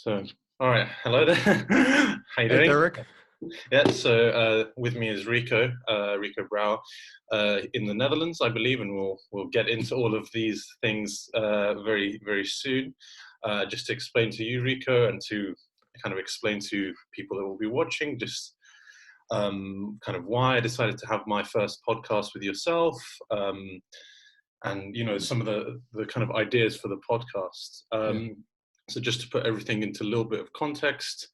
So, all right, hello there. How you Hey, doing? Tareq. Yeah, so with me is Rico Brouw, in the Netherlands, I believe, and we'll get into all of these things very soon. Just to explain to you, Rico, and to kind of explain to people that will be watching, just kind of why I decided to have my first podcast with yourself, and some of the kind of ideas for the podcast. Yeah. So just to put everything into a little bit of context,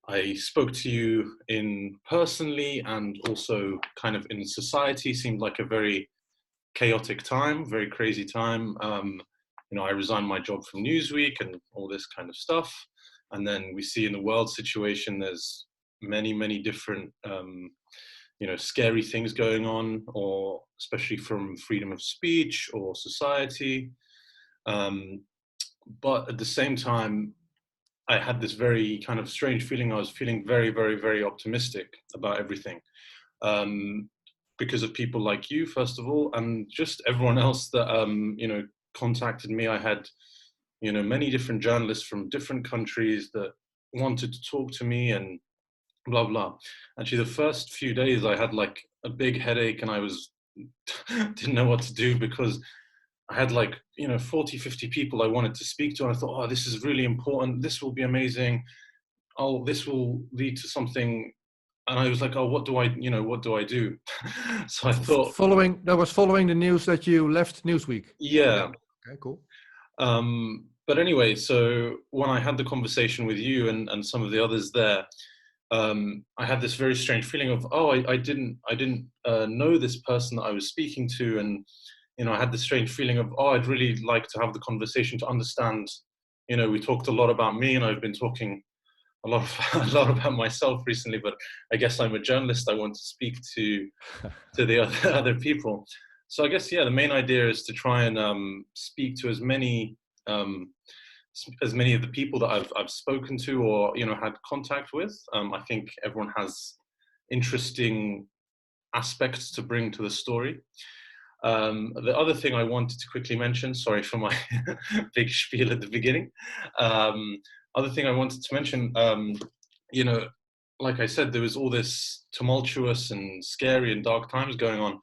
I spoke to you in personally and also kind of in society. Seemed like a very chaotic time, very crazy time. I resigned my job from Newsweek and all this kind of stuff. And then we see in the world situation, there's many different, scary things going on, or especially from freedom of speech or society. But at the same time, I had this very kind of strange feeling. I was feeling very optimistic about everything, because of people like you, first of all, and just everyone else that contacted me. I had many different journalists from different countries that wanted to talk to me and blah blah. Actually, the first few days I had like a big headache, and I was didn't know what to do because I had 40, 50 people I wanted to speak to. And I thought, oh, this is really important. This will be amazing. Oh, this will lead to something. And I was like, oh, what do I do? So I thought, Following the news that you left Newsweek. yeah. Okay, cool. But anyway, so when I had the conversation with you and some of the others there, I had this very strange feeling of, oh, I didn't know this person that I was speaking to. And I had this strange feeling of, oh, I'd really like to have the conversation to understand. We talked a lot about me, and I've been talking a lot about myself recently. But I guess I'm a journalist. I want to speak to the other people. So I guess, yeah, the main idea is to try and speak to as many of the people that I've spoken to or had contact with. I think everyone has interesting aspects to bring to the story. The other thing I wanted to quickly mention, sorry for my big spiel at the beginning. Other thing I wanted to mention, like I said, there was all this tumultuous and scary and dark times going on.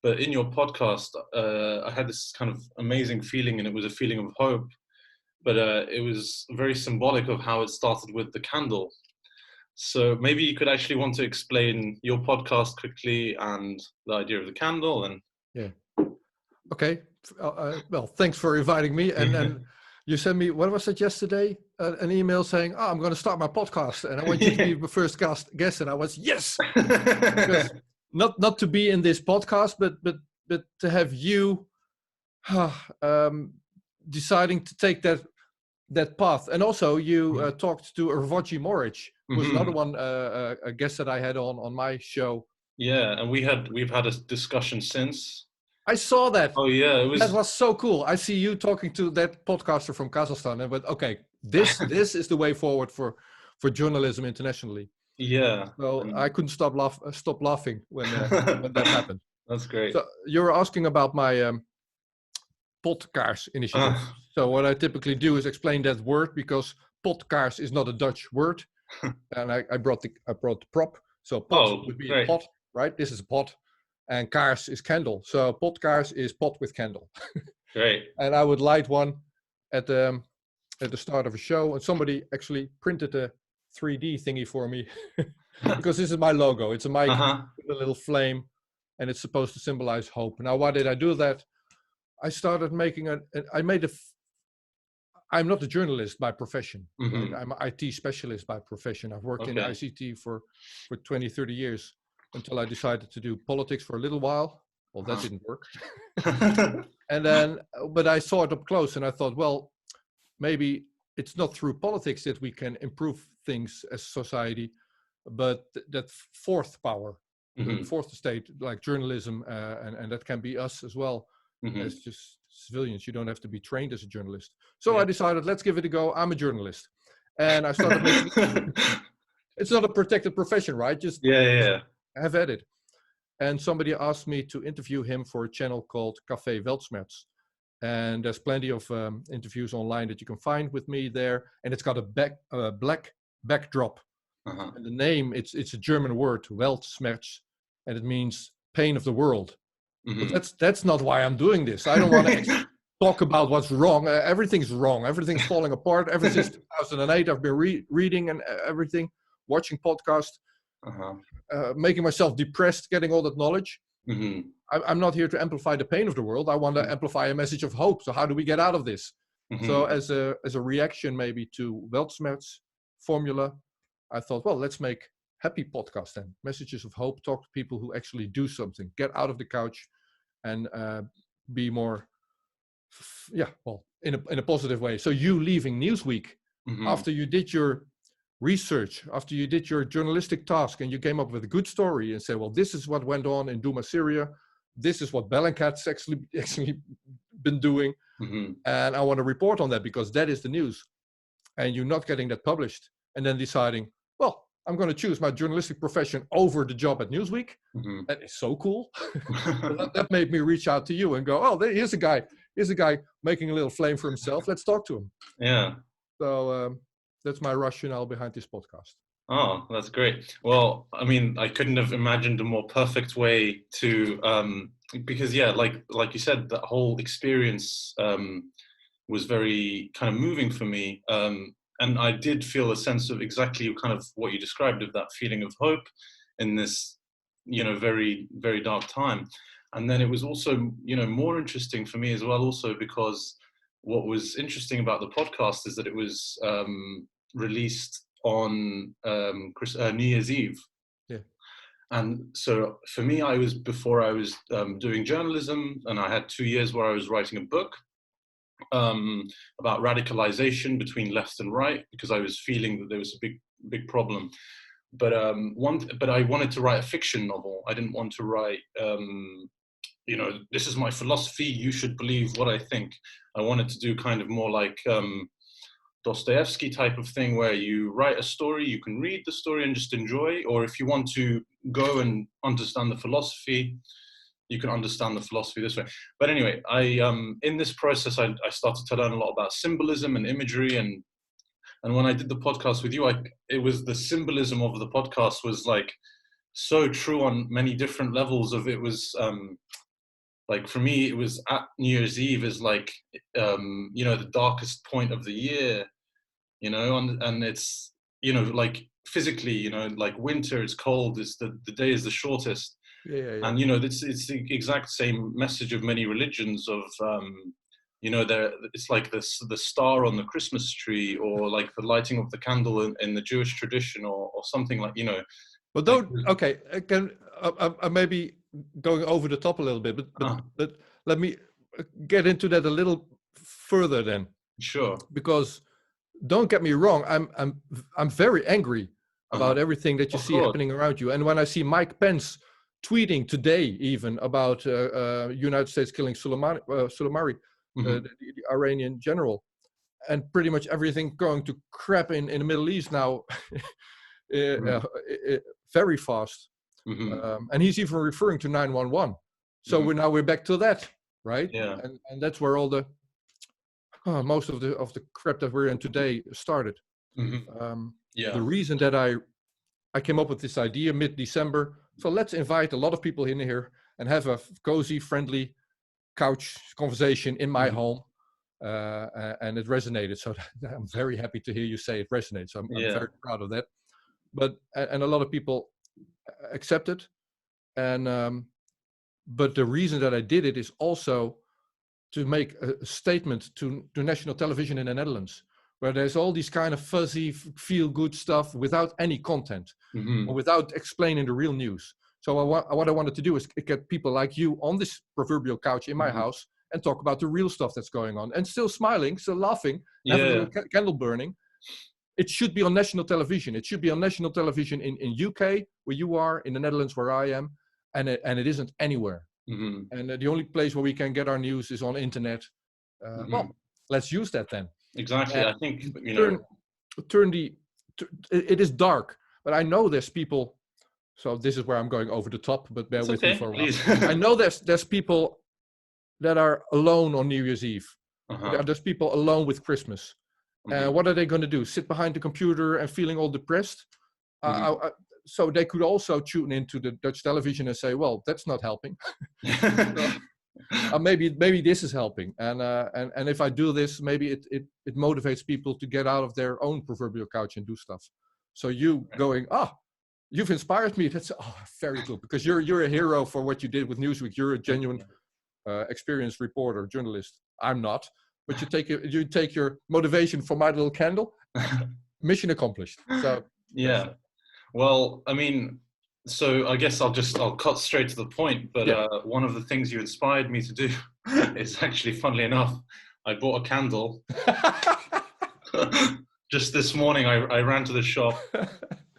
But in your podcast, I had this kind of amazing feeling, and it was a feeling of hope. But it was very symbolic of how it started with the candle. So maybe you could actually want to explain your podcast quickly and the idea of the candle. And Yeah. Okay. Well, thanks for inviting me. And you sent me, what was it yesterday? An email saying, "Oh, I'm going to start my podcast, and I want you to be the first guest." And I was, yes, because not to be in this podcast, but to have you deciding to take that path. And also you talked to Ravoji Moric, who was another one, a guest that I had on my show. Yeah, and we've had a discussion since. I saw that. Oh yeah, that was so cool. I see you talking to that podcaster from Kazakhstan, and went, okay, this is the way forward for journalism internationally. Yeah. So I couldn't stop laughing when that happened. That's great. So you were asking about my Potkaars initiative. So what I typically do is explain that word, because Potkaars is not a Dutch word, and I brought the prop. So pot would be a pot, right? This is a pot, and kaars is candle. So Potkaars is pot with candle. Great. And I would light one at the start of a show, and somebody actually printed a 3D thingy for me because this is my logo. It's a mic with a little flame, and it's supposed to symbolize hope. Now, why did I do that? I started making I'm not a journalist by profession. Right? I'm an IT specialist by profession. I've worked in ICT for 20, 30 years until I decided to do politics for a little while. Well, that didn't work. And then, but I saw it up close, and I thought, well, maybe it's not through politics that we can improve things as society, but that fourth power, the fourth estate, like journalism, and that can be us as well. As just civilians. You don't have to be trained as a journalist. So I decided, let's give it a go. I'm a journalist. And I started making, it's not a protected profession, right? Just have at it. And somebody asked me to interview him for a channel called Café Weltschmerz. And there's plenty of interviews online that you can find with me there. And it's got a black backdrop. And the name, it's a German word, Weltschmerz, and it means pain of the world. But that's not why I'm doing this. I don't want to talk about what's wrong. Everything's wrong. Everything's falling apart. Ever since 2008, I've been reading and everything, watching podcasts, making myself depressed, getting all that knowledge. I'm not here to amplify the pain of the world. I want to amplify a message of hope. So how do we get out of this? So as a reaction maybe to Weltschmerz formula, I thought, well, let's make happy podcasts then. Messages of hope, talk to people who actually do something, get out of the couch and be more, in a positive way. So you leaving Newsweek after you did your research, after you did your journalistic task and you came up with a good story and said, well, this is what went on in Duma, Syria. This is what Bellingcat's actually been doing. And I want to report on that because that is the news. And you're not getting that published. And then deciding, well, I'm going to choose my journalistic profession over the job at Newsweek. That is so cool. So that made me reach out to you and go, oh, here's a guy making a little flame for himself. Let's talk to him. Yeah. So that's my rationale behind this podcast. Oh, that's great. Well, I mean, I couldn't have imagined a more perfect way to, because like you said, that whole experience was very kind of moving for me. And I did feel a sense of exactly kind of what you described, of that feeling of hope in this, very, very dark time. And then it was also, more interesting for me as well, also because what was interesting about the podcast is that it was released on New Year's Eve. Yeah. And so for me, before I was doing journalism, and I had 2 years where I was writing a book about radicalization between left and right, because I was feeling that there was a big problem. But I wanted to write a fiction novel. I didn't want to write, this is my philosophy, you should believe what I think. I wanted to do kind of more like Dostoevsky type of thing, where you write a story, you can read the story and just enjoy, or if you want to go and understand the philosophy, you can understand the philosophy this way. But anyway, in this process, I started to learn a lot about symbolism and imagery, and when I did the podcast with you, it was the symbolism of the podcast was like so true on many different levels. It was like for me, it was at New Year's Eve is like the darkest point of the year, and it's like physically, like winter is cold, it's the day is the shortest. Yeah. And it's the exact same message of many religions of it's like the star on the Christmas tree, or like the lighting of the candle in the Jewish tradition, or something like Well, I may be going over the top a little bit, but let me get into that a little further then. Sure. Because don't get me wrong, I'm very angry about everything that you see happening around you. And when I see Mike Pence tweeting today even about United States killing Soleimani, the Iranian general, and pretty much everything going to crap in the Middle East now very fast. And he's even referring to 911. So we're back to that, right? Yeah. And that's where all the most of the crap that we're in today started. The reason that I came up with this idea mid-December, so let's invite a lot of people in here and have a cozy, friendly couch conversation in my home. And it resonated. So I'm very happy to hear you say it resonates. I'm very proud of that. And a lot of people accepted. And but the reason that I did it is also to make a statement to national television in the Netherlands, where there's all these kind of fuzzy, feel-good stuff without any content, or without explaining the real news. So what I wanted to do is get people like you on this proverbial couch in my house and talk about the real stuff that's going on, and still smiling, still laughing, have a little candle burning. It should be on national television. It should be on national television in UK, where you are, in the Netherlands, where I am, and it isn't anywhere. And the only place where we can get our news is on internet. Well, let's use that then. Exactly. I think it is dark, but I know there's people. So this is where I'm going over the top, but bear with me for a while. I know there's people that are alone on New Year's Eve. Uh-huh. There's people alone with Christmas. What are they going to do? Sit behind the computer and feeling all depressed? So they could also tune into the Dutch television and say, well, that's not helping. Maybe this is helping. And if I do this, maybe it motivates people to get out of their own proverbial couch and do stuff. So you going, you've inspired me. That's very cool, because you're a hero for what you did with Newsweek. You're a genuine, experienced reporter, journalist. I'm not, but you take your motivation from my little candle. Mission accomplished. So yeah. Well, I mean, so I guess I'll cut straight to the point. But one of the things you inspired me to do is actually, funnily enough, I bought a candle. Just this morning, I ran to the shop.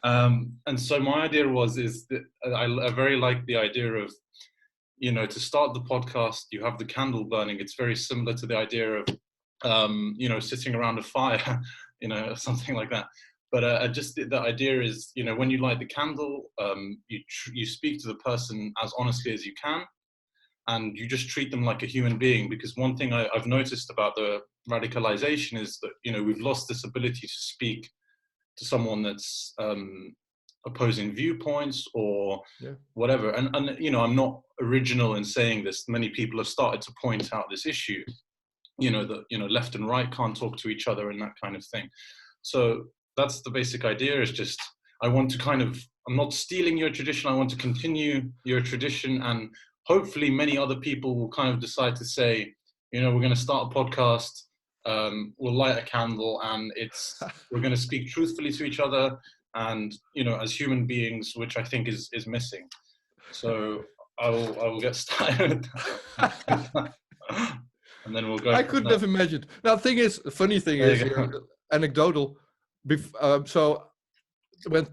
And so my idea is that I very like the idea of, to start the podcast, you have the candle burning. It's very similar to the idea of, sitting around a fire, something like that. But just the idea is, when you light the candle, you speak to the person as honestly as you can, and you just treat them like a human being. Because one thing I've noticed about the radicalization is that, we've lost this ability to speak to someone that's opposing viewpoints or whatever. And I'm not original in saying this. Many people have started to point out this issue, that, left and right can't talk to each other and that kind of thing. So that's the basic idea, is just, I'm not stealing your tradition. I want to continue your tradition. And hopefully many other people will kind of decide to say, we're going to start a podcast. We'll light a candle, and we're going to speak truthfully to each other, and as human beings, which I think is missing. So I will get started, and then we'll go. I couldn't have imagined. Now, the funny thing is, anecdotal. So when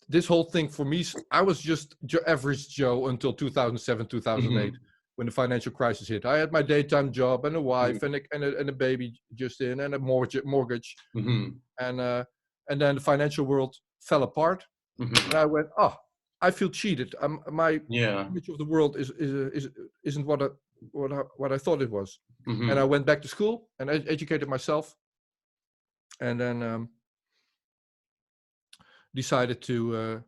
this whole thing for me, I was just your average Joe until 2007, 2008. When the financial crisis hit. I had my daytime job and a wife and a baby just in, and a mortgage. And then the financial world fell apart. And I went, I feel cheated. My image of the world isn't what I thought it was. And I went back to school and educated myself, and then decided to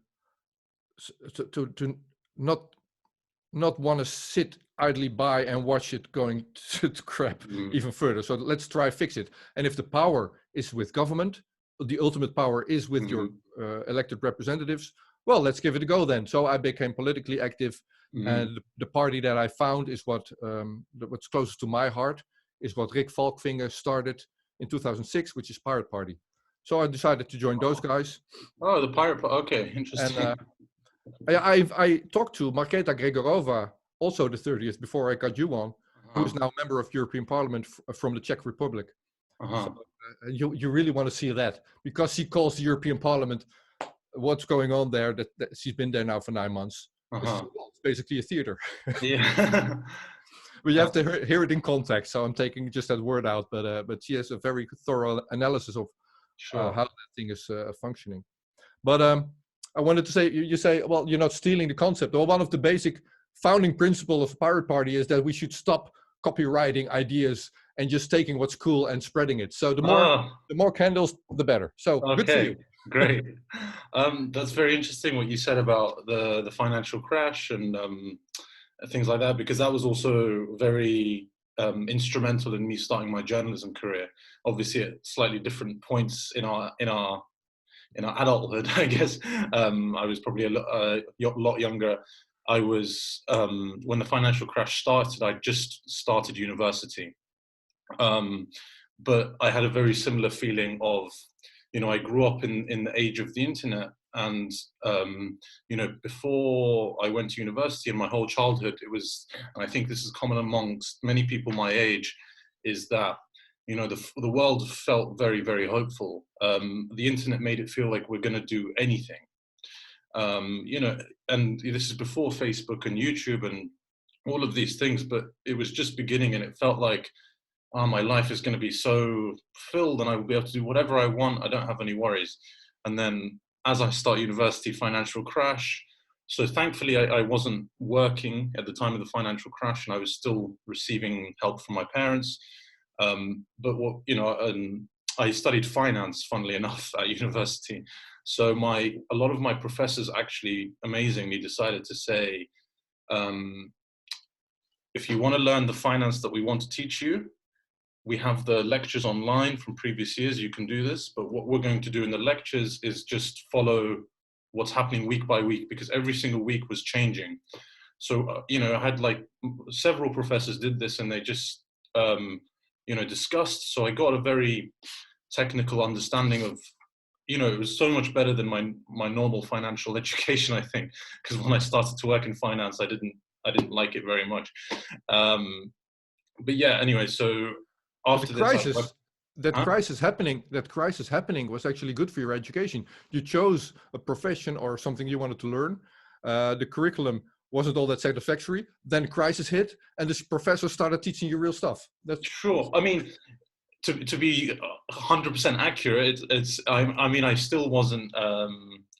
not want to sit idly by and watch it going to crap even further. So let's try fix it. And if the power is with government, the ultimate power is with your elected representatives, well, let's give it a go then. So I became politically active, and the party that I found is what's closest to my heart, is what Rick Valkvinger started in 2006, which is Pirate Party. So I decided to join those guys. Oh, the Pirate Party. Okay, interesting. And I talked to Marketa Gregorova, also the 30th, before I got you on, who is now a member of European Parliament from the Czech Republic. So, you really want to see that, because she calls the European Parliament what's going on there. That she's been there now for 9 months. It's basically a theater. Yeah. But you have to hear it in context. So I'm taking just that word out, but she has a very thorough analysis of how that thing is functioning. But I wanted to say, you say, well, you're not stealing the concept. Well, one of the basic founding principles of Pirate Party is that we should stop copywriting ideas and just taking what's cool and spreading it. So the more candles, the better. So good for you. Great. That's very interesting what you said about the financial crash and things like that, because that was also very instrumental in me starting my journalism career. Obviously, at slightly different points in our adulthood, I guess. I was probably a lot younger. I was when the financial crash started. I just started university, but I had a very similar feeling of, I grew up in the age of the internet, and before I went to university and my whole childhood, it was, and I think this is common amongst many people my age, is that the world felt very, very hopeful. The internet made it feel like we're going to do anything. And this is before Facebook and YouTube and all of these things, but it was just beginning, and it felt like, my life is going to be so filled and I will be able to do whatever I want. I don't have any worries. And then as I start university, financial crash, So thankfully, I wasn't working at the time of the financial crash, and I was still receiving help from my parents. But what I studied finance, funnily enough, at university. So a lot of my professors actually amazingly decided to say, um, if you want to learn the finance that we want to teach you, we have the lectures online from previous years. You can do this, but what we're going to do in the lectures is just follow what's happening week by week, because every single week was changing. So, I had like several professors did this, and they just, discussed. So I got a very technical understanding of, it was so much better than my normal financial education, I think, because when I started to work in finance, I didn't like it very much. But yeah, anyway, so But the after this, crisis, huh? that crisis happening was actually good for your education. You chose a profession or something you wanted to learn. The curriculum wasn't all that satisfactory. Then the crisis hit, and this professor started teaching you real stuff. Sure. I mean, to be 100% accurate, I mean, I still wasn't,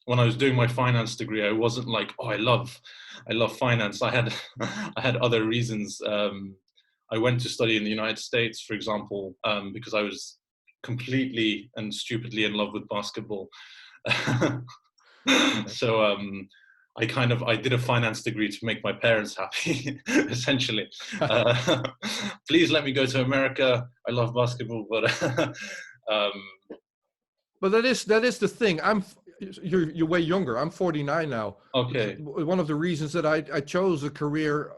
when I was doing my finance degree, I wasn't like, oh, I love finance. I had I had other reasons. I went to study in the United States, for example, because I was completely and stupidly in love with basketball. Okay. So I did a finance degree to make my parents happy, essentially. Please let me go to America. I love basketball, but um, But that is the thing. You're way younger. I'm 49 now. okay, One of the reasons that I chose a career,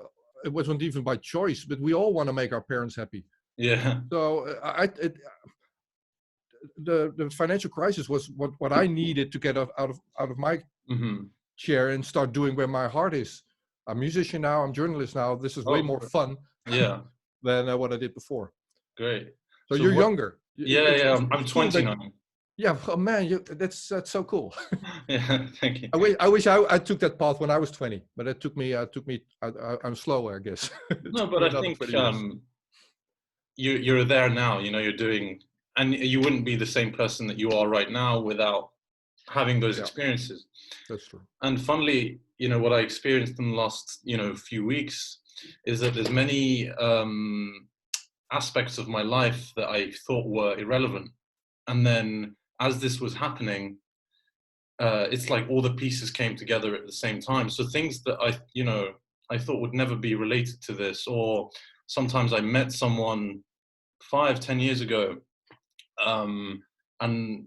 it wasn't even by choice, but we all want to make our parents happy. yeah, So the financial crisis was what I needed to get out of my hmm, chair and start doing where my heart is. I'm a musician now. I'm a journalist now. This is way oh, more fun yeah, than what I did before. great. So So you're what? younger. Yeah, yeah, I'm It's cool that 29. yeah. Oh man, that's so cool. Yeah, thank you. I wish I took that path when I was 20, but it took me. I'm slower, I guess. It No, took but me I another think 20 years. you're there now. You're doing, and you wouldn't be the same person that you are right now without having those Yeah, experiences. that's true. And funnily, what I experienced in the last, few weeks is that there's many aspects of my life that I thought were irrelevant. And then as this was happening, it's like all the pieces came together at the same time. So things that I thought would never be related to this, or sometimes I met someone 5, 10 years ago, um, and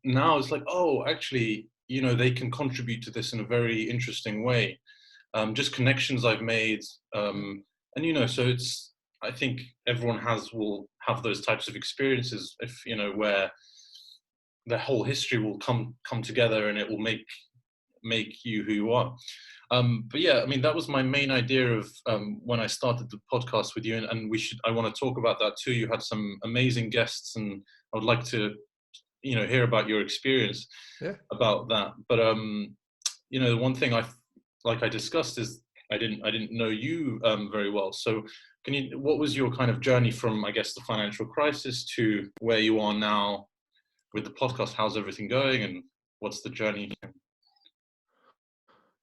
now it's like, oh, actually, they can contribute to this in a very interesting way. Just connections I've made, and so I think everyone will have those types of experiences, if where the whole history will come together, and it will make you who you are. But yeah, I mean, that was my main idea of when I started the podcast with you, and I want to talk about that too. You had some amazing guests, and I would like to hear about your experience Yeah, about that. But the one thing I discussed is I didn't know you very well. So what was your kind of journey from, I guess, the financial crisis to where you are now with the podcast? How's everything going, and what's the journey?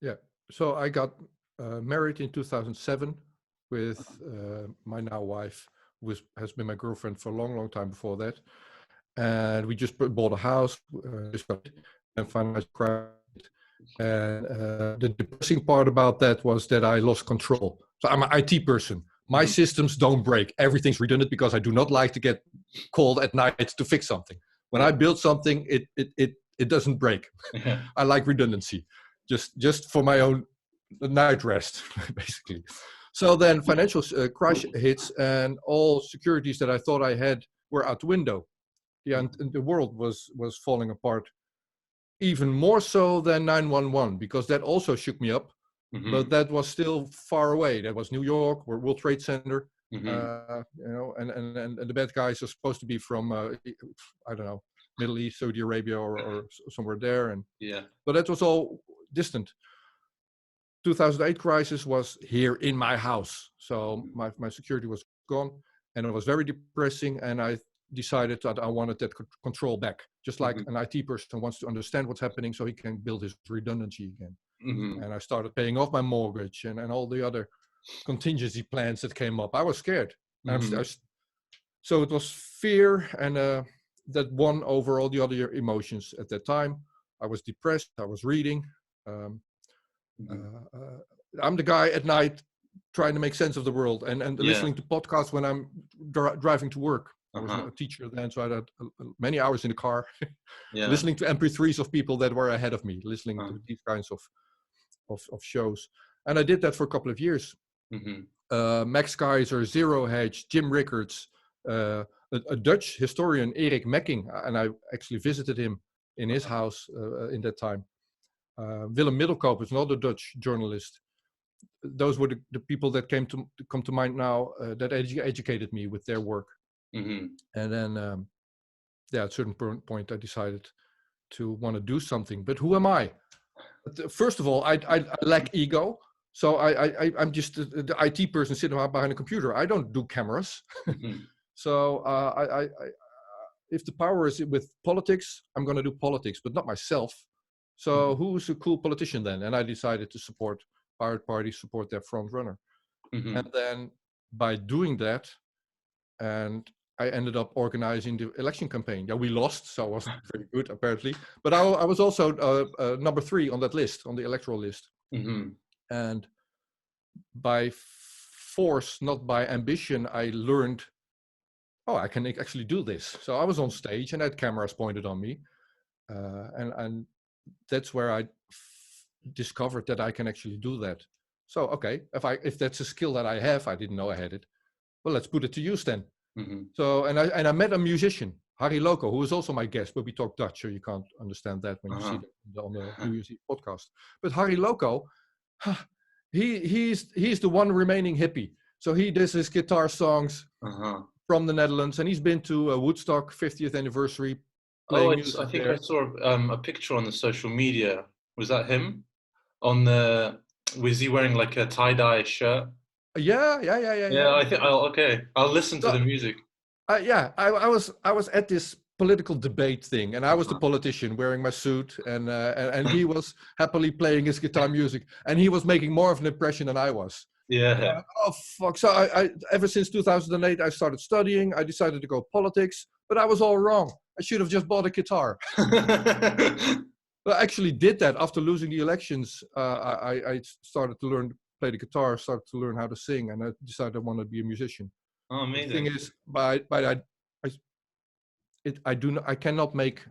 yeah. So I got married in 2007 with my now wife, who has been my girlfriend for a long, long time before that. And we just bought a house, just got and financial crisis. And the depressing part about that was that I lost control. So I'm an IT person. My Mhm. systems don't break. Everything's redundant because I do not like to get called at night to fix something. When I Yeah, build something, it doesn't break. yeah, I like redundancy, just for my own night rest, basically. So then financial crash hits, and all securities that I thought I had were out the window. Yeah, and the world was falling apart even more so than 911, because that also shook me up, but hmm, that was still far away. That was New York or World Trade Center, hmm, and the bad guys are supposed to be from I don't know, Middle East, Saudi Arabia, or somewhere there, and yeah, but that was all distant. 2008 crisis was here in my house, so my security was gone, and it was very depressing. And I decided that I wanted that control back, just like an IT person wants to understand what's happening so he can build his redundancy again. And I started paying off my mortgage and all the other contingency plans that came up. I was scared. So it was fear and that won over all the other emotions at that time. I was depressed. I was reading. I'm the guy at night trying to make sense of the world and listening to podcasts when I'm driving to work. I was a teacher then, so I had many hours in the car listening to MP3s of people that were ahead of me, listening to these kinds of shows. And I did that for a couple of years. Max Keizer, Zero Hedge, Jim Rickards, a Dutch historian, Erik Mekking, and I actually visited him in his house in that time. Willem Middelkoop is another Dutch journalist. Those were the people that come to mind now that educated me with their work. And then, at a certain point, I decided to want to do something. But who am I? First of all, I lack ego. So I'm just the IT person sitting behind a computer. I don't do cameras. So if the power is with politics, I'm going to do politics, but not myself. So who's a cool politician then? And I decided to support Pirate Party, support their front runner. And then by doing that, and I ended up organizing the election campaign. Yeah, we lost, so I wasn't very good apparently. But I was also number 3 on that list, on the electoral list. And by force, not by ambition, I learned, I can actually do this. So I was on stage and I had cameras pointed on me. And that's where I discovered that I can actually do that. So, okay, if that's a skill that I have, I didn't know I had it. Well, let's put it to use then. So, and I met a musician, Harry Loco, who was also my guest, but we talk Dutch, so you can't understand that when you see that on the New Year's Eve podcast. But Harry Loco, he's the one remaining hippie. So he does his guitar songs from the Netherlands, and he's been to Woodstock 50th anniversary. I think I saw a picture on the social media. Was that him? Was he wearing like a tie-dye shirt? Yeah. I think I'll listen to the music. I was at this political debate thing, and I was the politician wearing my suit, and he was happily playing his guitar music, and he was making more of an impression than I was. Oh fuck! So I ever since 2008, I started studying. I decided to go politics, but I was all wrong. I should have just bought a guitar. But I actually did that after losing the elections. I started to play the guitar, started to learn how to sing, and I decided I wanted to be a musician. Oh, amazing. The thing is, I cannot make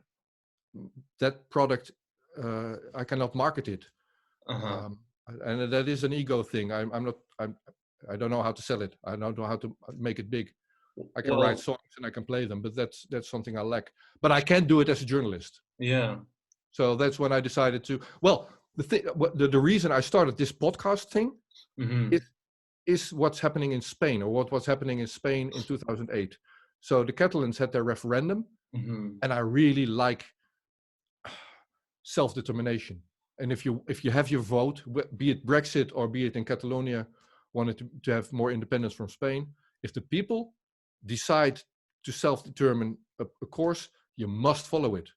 that product. I cannot market it, and that is an ego thing. I don't know how to sell it. I don't know how to make it big. I can write songs and I can play them, but that's something I lack. But I can do it as a journalist. Yeah. So that's when I decided to. Well, the reason I started this podcast thing is what's happening in Spain, or what was happening in Spain in 2008. So the Catalans had their referendum, and I really like self-determination. And if you have your vote, be it Brexit or be it in Catalonia, wanted to have more independence from Spain, if the people decide to self-determine a course, you must follow it,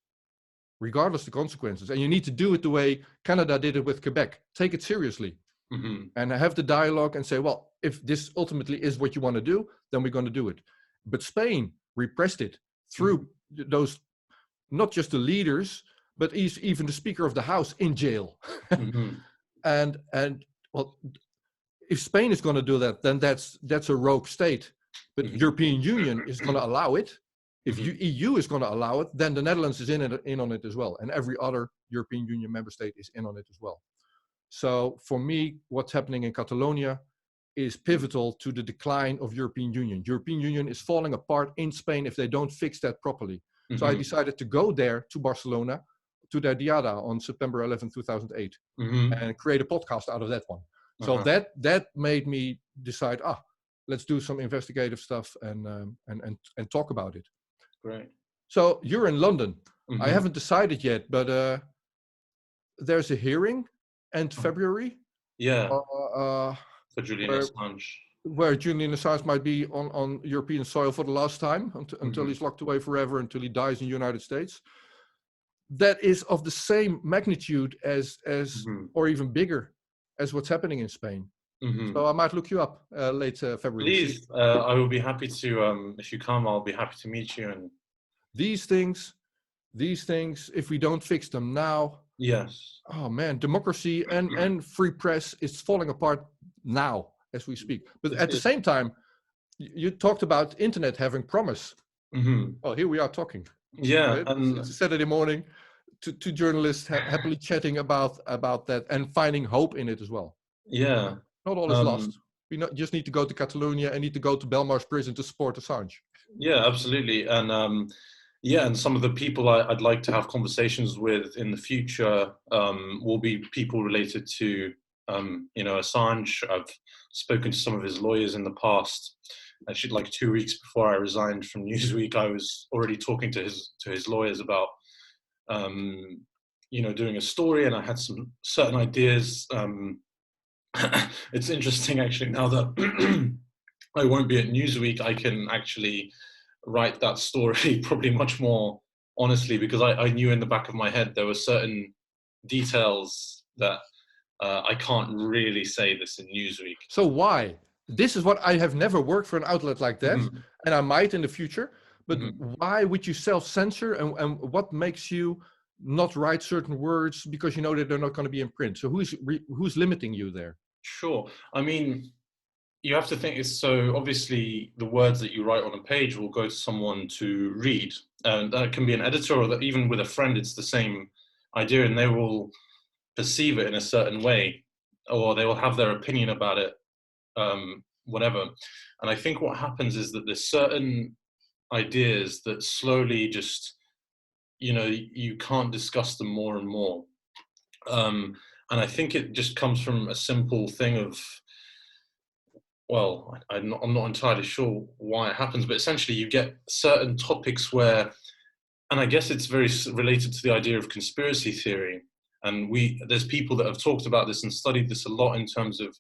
regardless of the consequences. And you need to do it the way Canada did it with Quebec. Take it seriously. And have the dialogue and say, well, if this ultimately is what you want to do, then we're going to do it. But Spain repressed it through those, not just the leaders, but even the Speaker of the House in jail. And well, if Spain is going to do that, then that's a rogue state. But European Union is going to allow it. If EU is going to allow it, then the Netherlands is in on it as well. And every other European Union member state is in on it as well. So for me, what's happening in Catalonia is pivotal to the decline of European Union. European Union is falling apart in Spain if they don't fix that properly. So I decided to go there to Barcelona, to their Diada on September 11, 2008, and create a podcast out of that one. So that made me decide, let's do some investigative stuff and talk about it. Great. So you're in London. I haven't decided yet, but there's a hearing end February. Yeah. For Julian Assange. where Julian Assange might be on European soil for the last time until he's locked away forever, until he dies in the United States. That is of the same magnitude as or even bigger as what's happening in Spain. So I might look you up late February. Please, I will be happy to. If you come, I'll be happy to meet you. And these things, if we don't fix them now, yes. Oh man, democracy and free press is falling apart now as we speak. But at the same time, you talked about internet having promise. Well, here we are talking. Yeah, right? It's a Saturday morning. Two journalists happily chatting about that and finding hope in it as well. Yeah, not all is lost. We just need to go to Catalonia and need to go to Belmarsh prison to support Assange. Yeah, absolutely. And yeah, and some of the people I'd like to have conversations with in the future will be people related to Assange. I've spoken to some of his lawyers in the past. Actually, like 2 weeks before I resigned from Newsweek, I was already talking to his lawyers about doing a story, and I had some certain ideas. It's interesting actually now that I won't be at Newsweek, I can actually write that story probably much more honestly, because I knew in the back of my head there were certain details that I can't really say this in Newsweek. So why? This is what I have never worked for an outlet like that, and I might in the future. But why would you self-censor, and what makes you not write certain words because you know that they're not going to be in print? So who's limiting you there? Sure. I mean, you have to think it's so obviously the words that you write on a page will go to someone to read, and that can be an editor, or that even with a friend, it's the same idea, and they will perceive it in a certain way, or they will have their opinion about it, whatever. And I think what happens is that there's certain ideas that slowly just, you can't discuss them more and more. And I think it just comes from a simple thing of, well, I'm not entirely sure why it happens, but essentially you get certain topics where, and I guess it's very related to the idea of conspiracy theory. And there's people that have talked about this and studied this a lot in terms of,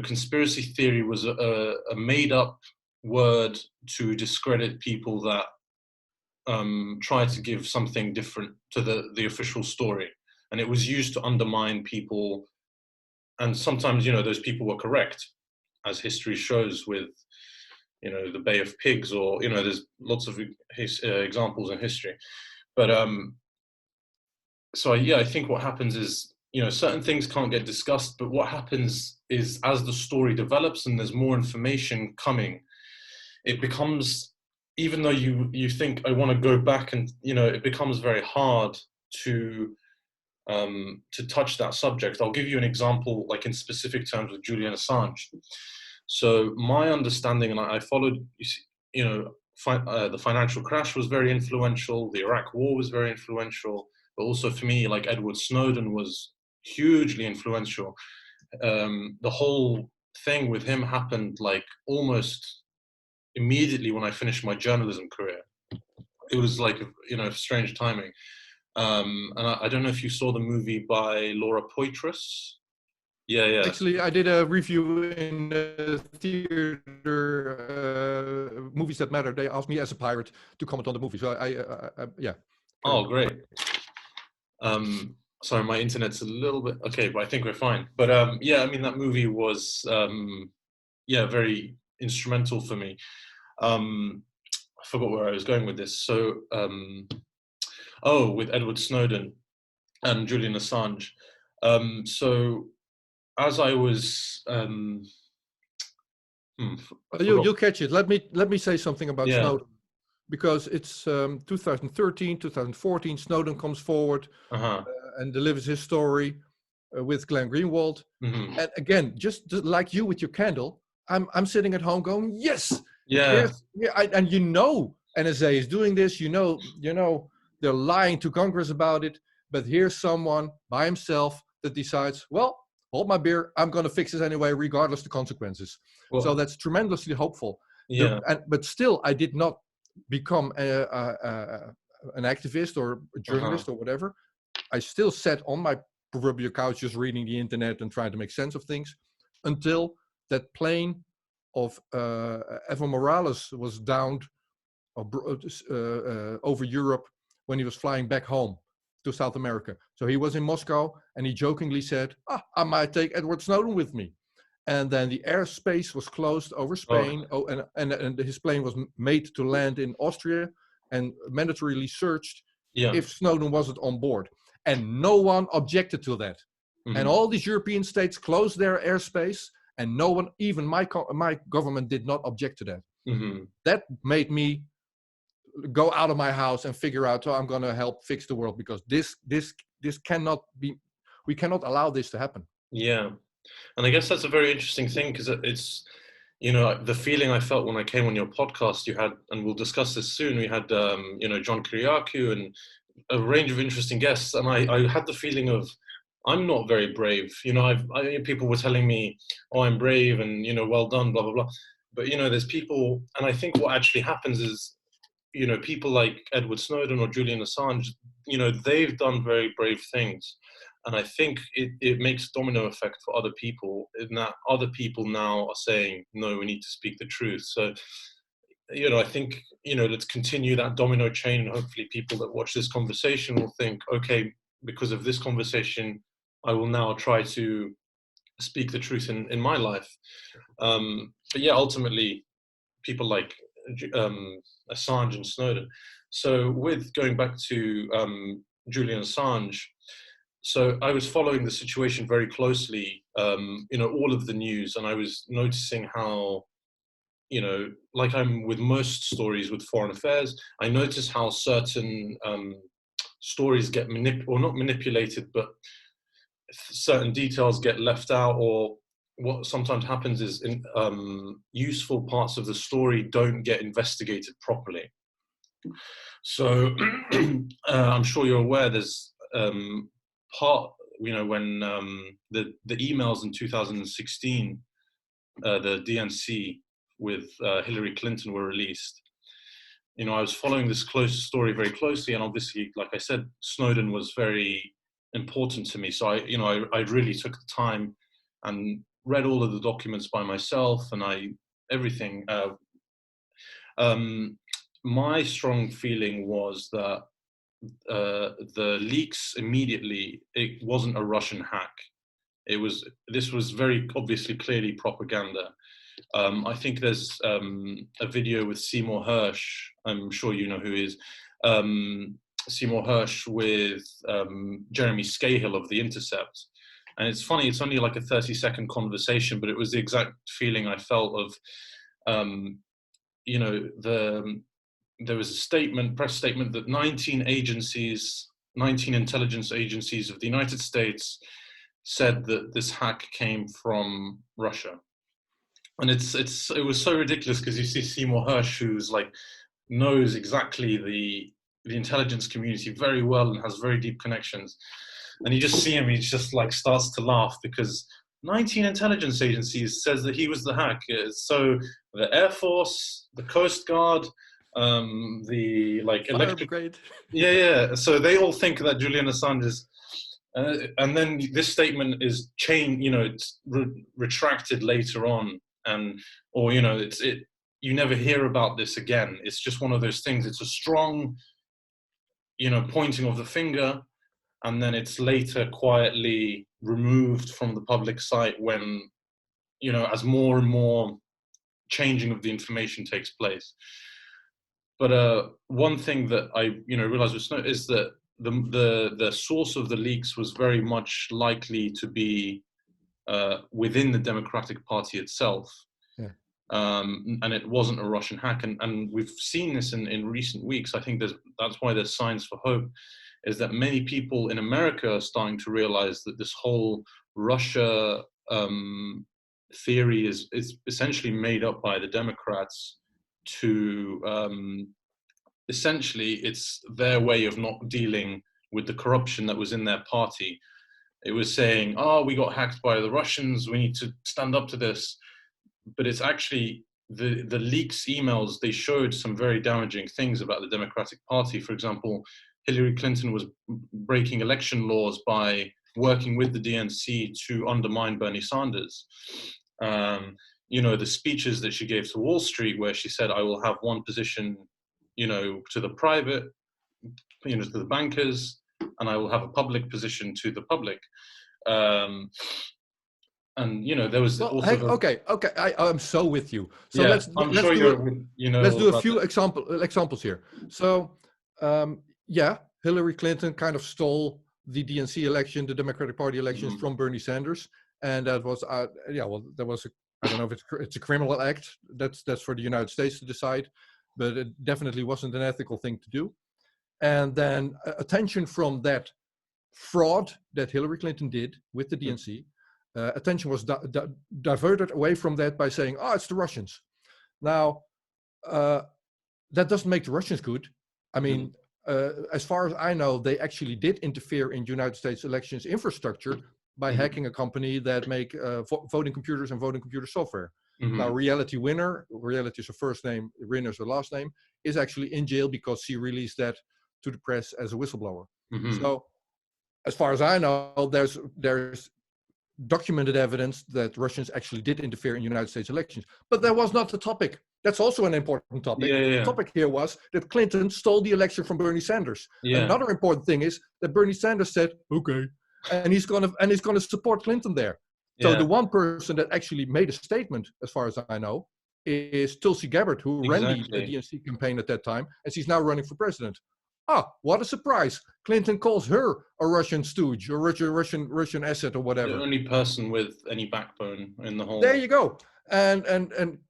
conspiracy theory was a made up word to discredit people that try to give something different to the official story. And it was used to undermine people. And sometimes, those people were correct, as history shows with, the Bay of Pigs, or, there's lots of examples in history. But so yeah, I think what happens is, certain things can't get discussed, but what happens is as the story develops and there's more information coming, it becomes, even though you think I want to go back and, it becomes very hard to touch that subject. I'll give you an example, like in specific terms with Julian Assange. So my understanding, and I followed, the financial crash was very influential. The Iraq War was very influential, but also for me, like Edward Snowden was hugely influential. The whole thing with him happened like almost immediately when I finished my journalism career. It was like, strange timing. And I don't know if you saw the movie by Laura Poitras. Yeah. Actually, I did a review in theater, Movies That Matter. They asked me as a pirate to comment on the movie. So yeah. Oh, great. Sorry, my internet's a little bit okay, but I think we're fine. But yeah, I mean, that movie was very instrumental for me. I forgot where I was going with this. So, with Edward Snowden and Julian Assange. So, as I was, you'll catch it. Let me say something about Snowden, because it's 2013, 2014. Snowden comes forward and delivers his story with Glenn Greenwald. And again, just like you with your candle, I'm sitting at home going, yes, and NSA is doing this. They're lying to Congress about it. But here's someone by himself that decides, well, hold my beer, I'm going to fix this anyway, regardless the consequences. Well, so that's tremendously hopeful. Yeah. But still, I did not become an activist or a journalist or whatever. I still sat on my proverbial couch just reading the internet and trying to make sense of things until that plane of Evo Morales was downed over Europe when he was flying back home to South America. So he was in Moscow, and he jokingly said, I might take Edward Snowden with me. And then the airspace was closed over Spain. And his plane was made to land in Austria and mandatorily searched if Snowden wasn't on board. And no one objected to that. Mm-hmm. And all these European states closed their airspace, and no one, even my government, did not object to that. Mm-hmm. That made me go out of my house and figure out, I'm going to help fix the world, because this cannot be, we cannot allow this to happen. Yeah. And I guess that's a very interesting thing, because it's, the feeling I felt when I came on your podcast, you had, and we'll discuss this soon, we had, John Kiriakou and a range of interesting guests. And I had the feeling of, I'm not very brave. People were telling me, I'm brave and, well done, blah, blah, blah. But, there's people, and I think what actually happens is, people like Edward Snowden or Julian Assange, they've done very brave things. And I think it makes a domino effect for other people, in that other people now are saying, no, we need to speak the truth. So, I think, let's continue that domino chain, and hopefully people that watch this conversation will think, okay, because of this conversation, I will now try to speak the truth in my life. But yeah, ultimately, people like Assange and Snowden. So with going back to Julian Assange, so I was following the situation very closely, all of the news, and I was noticing how, like I'm with most stories with foreign affairs, I notice how certain stories get not manipulated, but certain details get left out, or what sometimes happens is useful parts of the story don't get investigated properly. So I'm sure you're aware there's when the emails in 2016, the DNC with Hillary Clinton were released. I was following this story very closely, and obviously, like I said, Snowden was very important to me. So I really took the time and read all of the documents by myself, and everything. My strong feeling was that the leaks immediately, it wasn't a Russian hack. This was very obviously, clearly propaganda. I think there's a video with Seymour Hersh. I'm sure you know who he is. Seymour Hersh with Jeremy Scahill of The Intercept. And it's funny, it's only like a 30-second conversation, but it was the exact feeling I felt of, there was a press statement that 19 intelligence agencies of the United States said that this hack came from Russia. And it was so ridiculous, because you see Seymour Hersh, who's like, knows exactly the intelligence community very well and has very deep connections. And you just see him, he just like starts to laugh, because 19 intelligence agencies says that he was the hack. So the Air Force, the Coast Guard, the like electric brigade. Yeah. So they all think that Julian Assange is, and then this statement is changed. It's retracted later on, you never hear about this again. It's just one of those things. It's a strong, pointing of the finger, and then it's later quietly removed from the public sight when, as more and more changing of the information takes place. But one thing that I, realized with Snow is that the source of the leaks was very much likely to be within the Democratic Party itself. Yeah. And it wasn't a Russian hack. And we've seen this in recent weeks. I think that's why there's signs for hope, is that many people in America are starting to realize that this whole Russia theory is essentially made up by the Democrats to essentially, it's their way of not dealing with the corruption that was in their party. It was saying, we got hacked by the Russians, we need to stand up to this. But it's actually the leaks emails, they showed some very damaging things about the Democratic Party. For example, Hillary Clinton was breaking election laws by working with the DNC to undermine Bernie Sanders. the speeches that she gave to Wall Street, where she said, "I will have one position, to the private, to the bankers, and I will have a public position to the public." Um, and there was Well, also hey, okay, I'm so with you. So yeah, let's I'm let's sure do you're it. Let's do a about few that. examples here. So, yeah, Hillary Clinton kind of stole the DNC election, the Democratic Party elections, Mhm. from Bernie Sanders, and that was, yeah, well, there was I don't know if it's a criminal act. That's for the United States to decide, but it definitely wasn't an ethical thing to do. And then attention from that fraud that Hillary Clinton did with the DNC, attention was diverted away from that by saying, "Oh, it's the Russians." Now, that doesn't make the Russians good. I mean, as far as I know, they actually did interfere in United States elections infrastructure by hacking a company that make voting computers and voting computer software. Now, Reality Winner, Reality is her first name, Winner is her last name, is actually in jail because she released that to the press as a whistleblower. So, as far as I know, there's documented evidence that Russians actually did interfere in United States elections. But that was not the topic. That's also an important topic. Yeah, The yeah, topic here was that Clinton stole the election from Bernie Sanders. yeah. Another important thing is that Bernie Sanders said, "Okay," and he's gonna support Clinton there. So Yeah, the one person that actually made a statement, as far as I know, is Tulsi Gabbard, who ran the exactly. DNC campaign at that time, and she's now running for president. Ah, what a surprise! Clinton calls her a Russian stooge, a Russian asset, or The whatever. only person with any backbone in the There whole. you go. And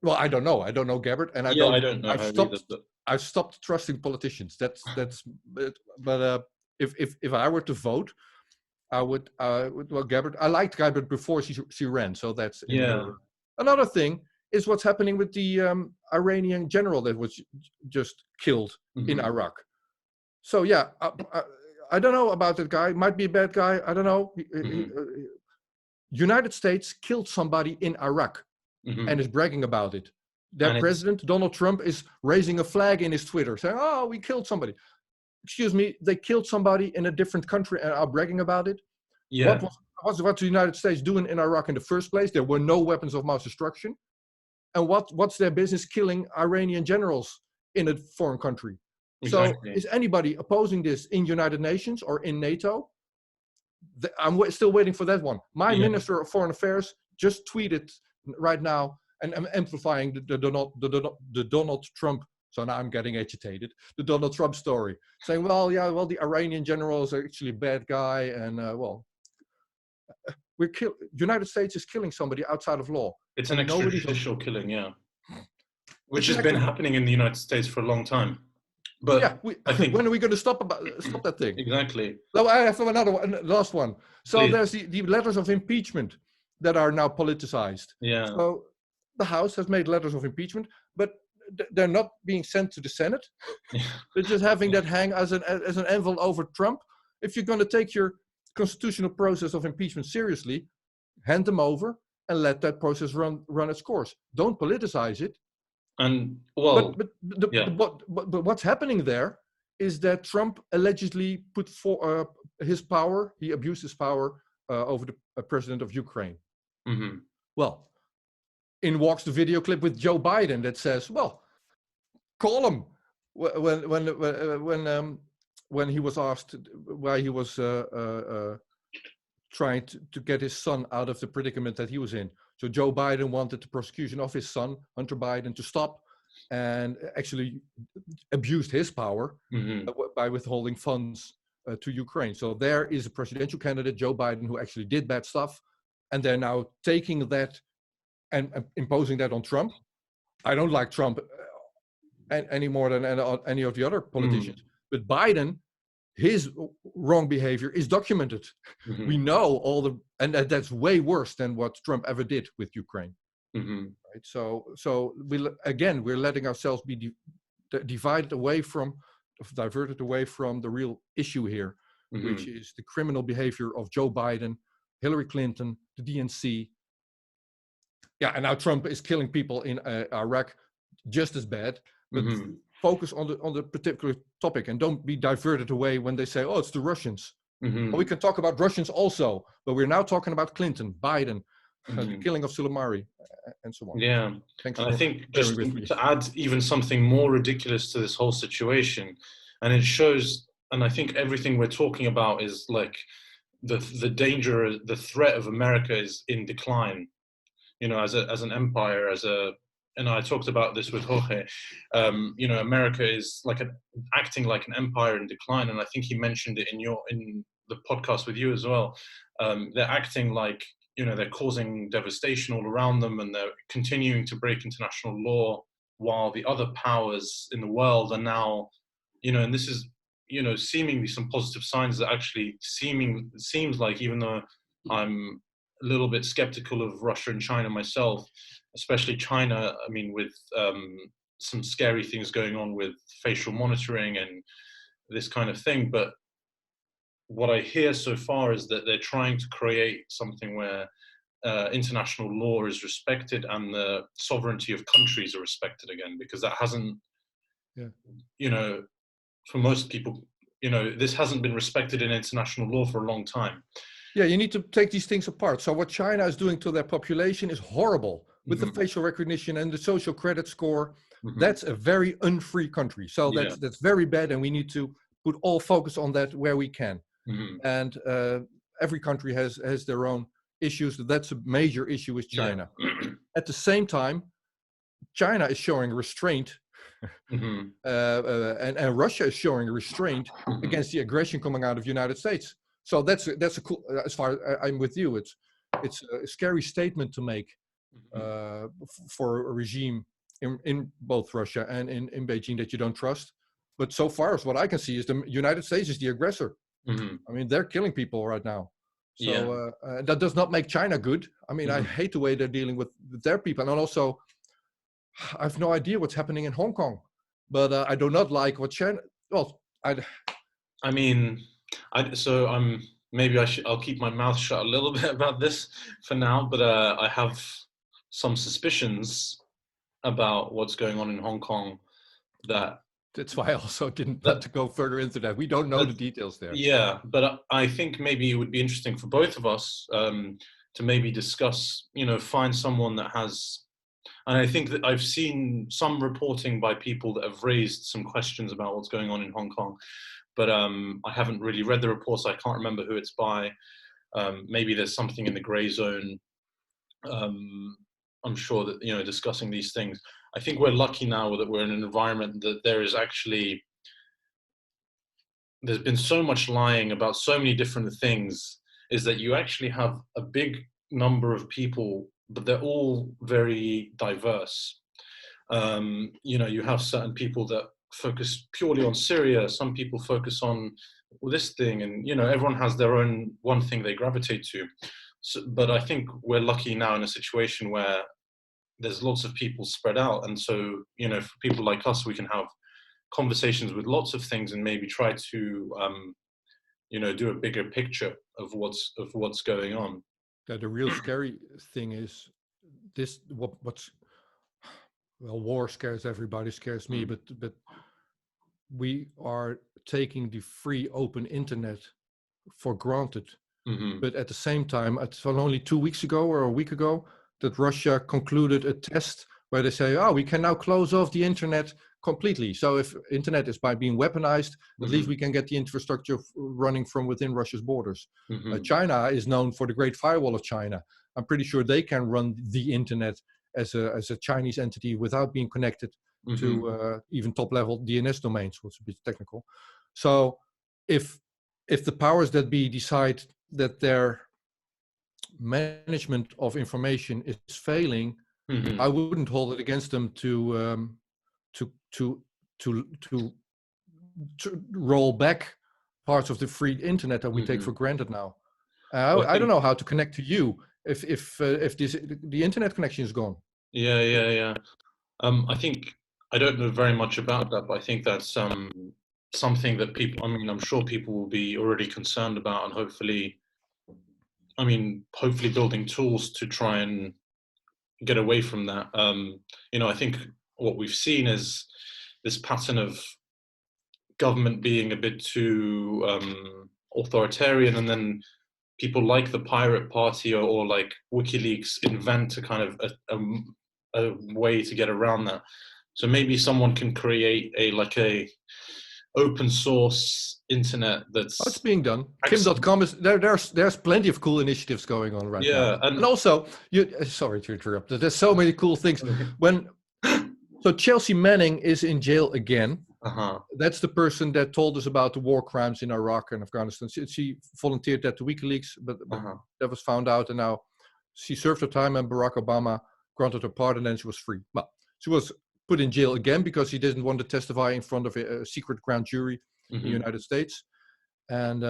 well, I don't know. I don't know Gabbard, and Yeah, I don't know I've her either, stopped. but I've stopped trusting politicians. But if I were to vote, I would. Well, Gabbard. I liked Gabbard before she ran, so that's in yeah. her. Another thing is what's happening with the Iranian general that was just killed in Iraq. So yeah, I don't know about that guy. Might be a bad guy. I don't know. United States killed somebody in Iraq and is bragging about it. Their And it's president, Donald Trump, is raising a flag in his Twitter saying, "Oh, we killed somebody." Excuse me, they killed somebody in a different country and are bragging about it. yeah, What's the United States doing in Iraq in the first place? There were no weapons of mass destruction. And what's their business killing Iranian generals in a foreign country? So exactly. is anybody opposing this in United Nations or in NATO? I'm still waiting for that one. My Yeah. Minister of Foreign Affairs just tweeted right now, and I'm amplifying the Donald Trump. So now I'm getting agitated. The Donald Trump story, saying, "Well, yeah, well, the Iranian general is actually a bad guy, and well, United States is killing somebody outside of law, It's an and nobody's." extrajudicial killing, yeah, which has been Exactly. happening in the United States for a long time. But Yeah, I think when are we going to stop that thing? exactly. So I have another one, last one. So Please. there's the letters of impeachment that are now politicized. Yeah. So the House has made letters of impeachment, but they're not being sent to the Senate. They're just having that hang as an envelope over Trump. If you're going to take your constitutional process of impeachment seriously, hand them over and let that process run its course. Don't politicize it. And well, But what's happening there is that Trump allegedly put his power, he abused his power over the president of Ukraine. Well, in walks the video clip with Joe Biden that says, "Well, call him." When he was asked why he was trying to get his son out of the predicament that he was in. So Joe Biden wanted the prosecution of his son, Hunter Biden, to stop, and actually abused his power by withholding funds to Ukraine. So there is a presidential candidate, Joe Biden, who actually did bad stuff, and they're now taking that and imposing that on Trump. I don't like Trump any more than any of the other politicians, but Biden, his wrong behavior is documented. We know and that's way worse than what Trump ever did with Ukraine. Right? So we're letting ourselves be diverted away from the real issue here, which is the criminal behavior of Joe Biden, Hillary Clinton, the DNC. Yeah, and now Trump is killing people in Iraq just as bad, but focus on the particular topic and don't be diverted away when they say, "Oh, it's the Russians." We can talk about Russians also, but we're now talking about Clinton, Biden, the killing of Soleimani, and so on. Yeah. Thanks And I for think bearing just with me. to add even something more ridiculous to this whole situation, and it shows, and I think everything we're talking about is like the danger, the threat of America is in decline. You know, as an empire, and I talked about this with Jorge. You know, America is like acting like an empire in decline, and I think he mentioned it in the podcast with you as well. They're acting like, you know, they're causing devastation all around them, and they're continuing to break international law, while the other powers in the world are now, you know, and this is, you know, seemingly some positive signs that actually seems like, even though I'm a little bit skeptical of Russia and China myself, especially China. I mean, with some scary things going on with facial monitoring and this kind of thing. But what I hear so far is that they're trying to create something where international law is respected and the sovereignty of countries are respected again, because that hasn't, Yeah. you know, for most people, you know, this hasn't been respected in international law for a long time. Yeah, you need to take these things apart. So what China is doing to their population is horrible, with the facial recognition and the social credit score. That's a very unfree country. So that's very bad, and we need to put all focus on that where we can. And every country has their own issues. That's a major issue with China. At the same time, China is showing restraint, and Russia is showing restraint against the aggression coming out of the United States. So that's a cool. As far as I'm with you, it's a scary statement to make for a regime in both Russia and in Beijing that you don't trust. But so far as what I can see is the United States is the aggressor. I mean, they're killing people right now. So that does not make China good. I mean, I hate the way they're dealing with their people, and also I have no idea what's happening in Hong Kong. But I do not like what China. Well, I mean, so I'm maybe I'll keep my mouth shut a little bit about this for now, but I have some suspicions about what's going on in Hong Kong. That's why I also didn't want to go further into that. We don't know the details there. Yeah, but I think maybe it would be interesting for both of us to maybe discuss, you know, find someone that has. And I think that I've seen some reporting by people that have raised some questions about what's going on in Hong Kong, but I haven't really read the reports. I can't remember who it's by. Maybe there's something in the grey zone. I'm sure that, you know, discussing these things. I think we're lucky now that we're in an environment that there's been so much lying about so many different things, is that you actually have a big number of people, but they're all very diverse. You know, you have certain people that focus purely on Syria, some people focus on this thing, and, you know, everyone has their own one thing they gravitate to. So, but I think we're lucky now in a situation where there's lots of people spread out, and so, you know, for people like us, we can have conversations with lots of things and maybe try to you know, do a bigger picture of what's going on. The real scary thing is this. What's well, war scares everybody, scares me, but we are taking the free open internet for granted. But at the same time, it's only 2 weeks ago or a week ago that Russia concluded a test where they say, oh, we can now close off the internet completely. So if internet is by being weaponized, at least we can get the infrastructure running from within Russia's borders. China is known for the Great Firewall of China. I'm pretty sure they can run the internet as a Chinese entity without being connected to even top level DNS domains, which is a bit technical. So if the powers that be decide that their management of information is failing, I wouldn't hold it against them to roll back parts of the free internet that we take for granted now. I don't know how to connect to you if the internet connection is gone. Yeah. I think I don't know very much about that, but I think that's something that people. I mean, I'm sure people will be already concerned about, and hopefully building tools to try and get away from that. You know, I think what we've seen is this pattern of government being a bit too authoritarian, and then people like the Pirate Party or like WikiLeaks invent a kind of a way to get around that. So maybe someone can create a open source internet that's it's being done. Kim.com is there's plenty of cool initiatives going on right now. And also, sorry to interrupt. There's so many cool things. So Chelsea Manning is in jail again. That's the person that told us about the war crimes in Iraq and Afghanistan. She volunteered at the WikiLeaks, but that was found out, and now she served her time, and Barack Obama granted her pardon, and she was free. Well, she was put in jail again because he didn't want to testify in front of a secret grand jury in the United States. And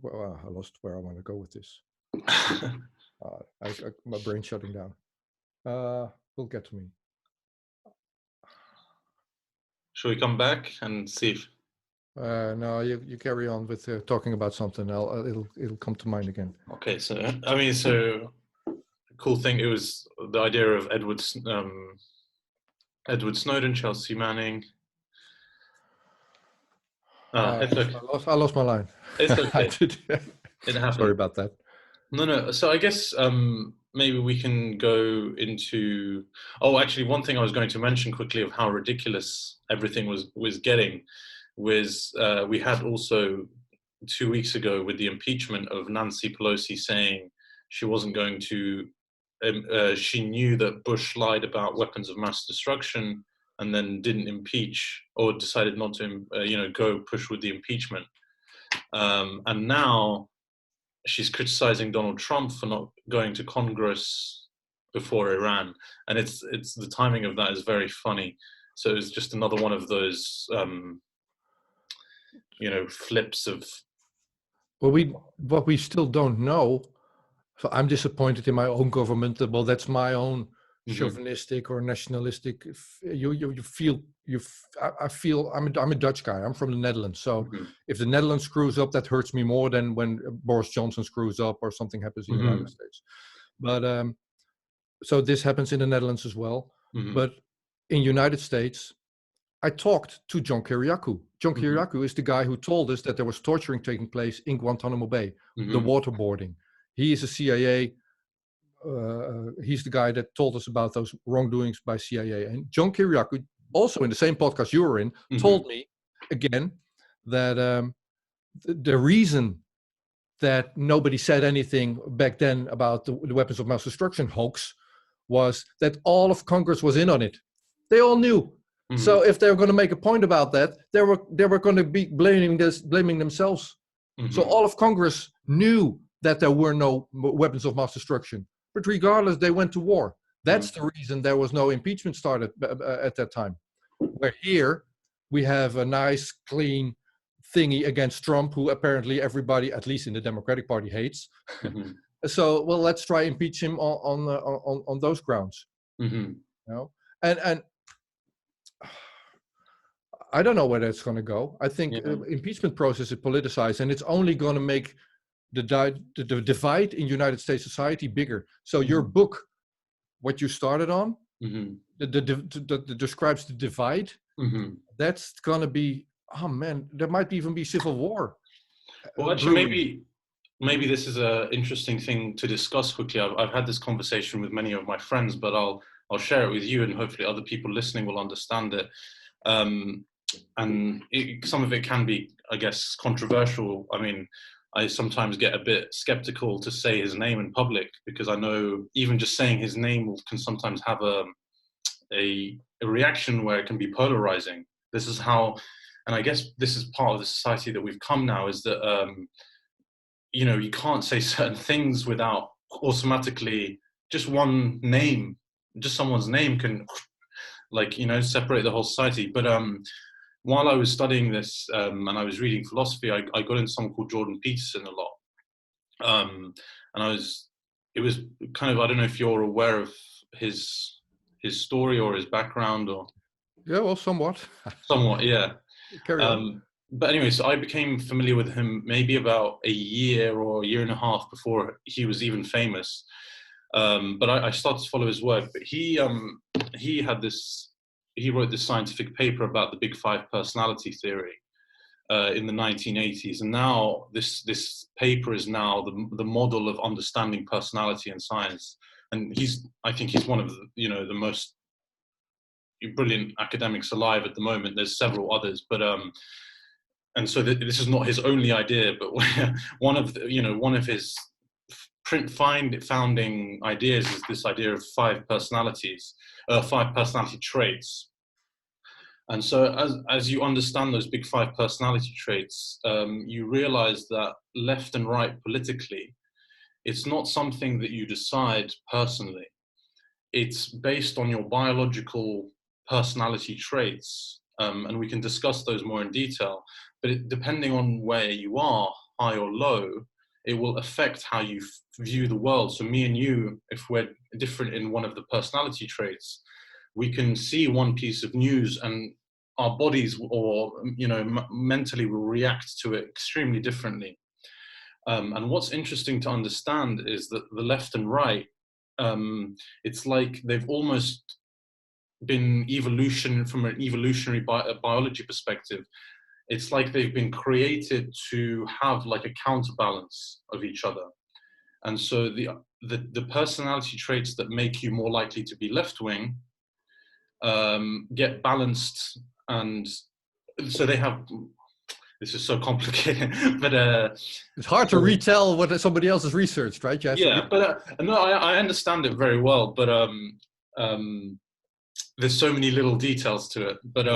well, I lost where I want to go with this. My brain's shutting down. Will get to me. Shall we come back and see if? No, you carry on with talking about something. It'll come to mind again. Okay, so I mean, so cool thing. It was the idea of Edward Snowden, Chelsea Manning. It's okay. I lost my line. It's okay. It happened. Sorry about that. No. So I guess maybe we can go into. Oh, actually, one thing I was going to mention quickly of how ridiculous everything was getting was we had also 2 weeks ago with the impeachment of Nancy Pelosi saying she wasn't going to. She knew that Bush lied about weapons of mass destruction and then didn't impeach or decided not to, go push with the impeachment. And now she's criticizing Donald Trump for not going to Congress before Iran. And it's the timing of that is very funny. So it's just another one of those, flips of. Well, what we still don't know. So I'm disappointed in my own government. Well, that's my own chauvinistic or nationalistic. I feel I'm a Dutch guy. I'm from the Netherlands. So if the Netherlands screws up, that hurts me more than when Boris Johnson screws up or something happens in the United States. But so this happens in the Netherlands as well. But in United States, I talked to John Kiriakou. John Kiriakou is the guy who told us that there was torturing taking place in Guantanamo Bay, the waterboarding. He is a CIA. He's the guy that told us about those wrongdoings by CIA. And John Kiriakou, also in the same podcast you were in, told me again that the reason that nobody said anything back then about the weapons of mass destruction hoax was that all of Congress was in on it. They all knew. So if they were going to make a point about that, they were going to be blaming themselves. So all of Congress knew that there were no weapons of mass destruction. But regardless, they went to war. That's the reason there was no impeachment started at that time. Where here, we have a nice, clean thingy against Trump, who apparently everybody, at least in the Democratic Party, hates. So, well, let's try impeach him on those grounds. You know? And I don't know where that's going to go. I think impeachment process is politicized, and it's only going to make the divide in United States society bigger. So your book, what you started on, that describes the divide, that's going to be, oh man, there might even be civil war. Well, actually, maybe this is an interesting thing to discuss quickly. I've had this conversation with many of my friends, but I'll share it with you, and hopefully other people listening will understand it. And some of it can be, I guess, controversial. I mean, I sometimes get a bit skeptical to say his name in public, because I know even just saying his name can sometimes have a reaction where it can be polarizing. This is how, and I guess this is part of the society that we've come now, is that, you can't say certain things without automatically just one name, just someone's name can, separate the whole society. But while I was studying this and I was reading philosophy, I got into someone called Jordan Peterson a lot. And it was kind of, I don't know if you're aware of his story or his background or. Yeah, well, somewhat. Somewhat, yeah. Carry on. But anyway, so I became familiar with him maybe about a year or a year and a half before he was even famous. But I started to follow his work. But he wrote this scientific paper about the Big Five personality theory. in the 1980s, and now this paper is now the model of understanding personality in science. And I think he's one of the most brilliant academics alive at the moment. There's several others, but and so this is not his only idea, but one of his founding ideas is this idea of 5 personality traits. And so as you understand those big 5 personality traits, you realize that left and right politically, it's not something that you decide personally. It's based on your biological personality traits. And we can discuss those more in detail. But depending on where you are, high or low, it will affect how you view the world. So me and you, if we're different in one of the personality traits, we can see one piece of news and our bodies or mentally will react to it extremely differently. And what's interesting to understand is that the left and right, it's like they've almost been from an evolutionary biology perspective. It's like they've been created to have like a counterbalance of each other. And so the personality traits that make you more likely to be left-wing get balanced, and so they have. This is so complicated, but it's hard to retell what somebody else has researched, right? But no, I understand it very well, but there's so many little details to it. But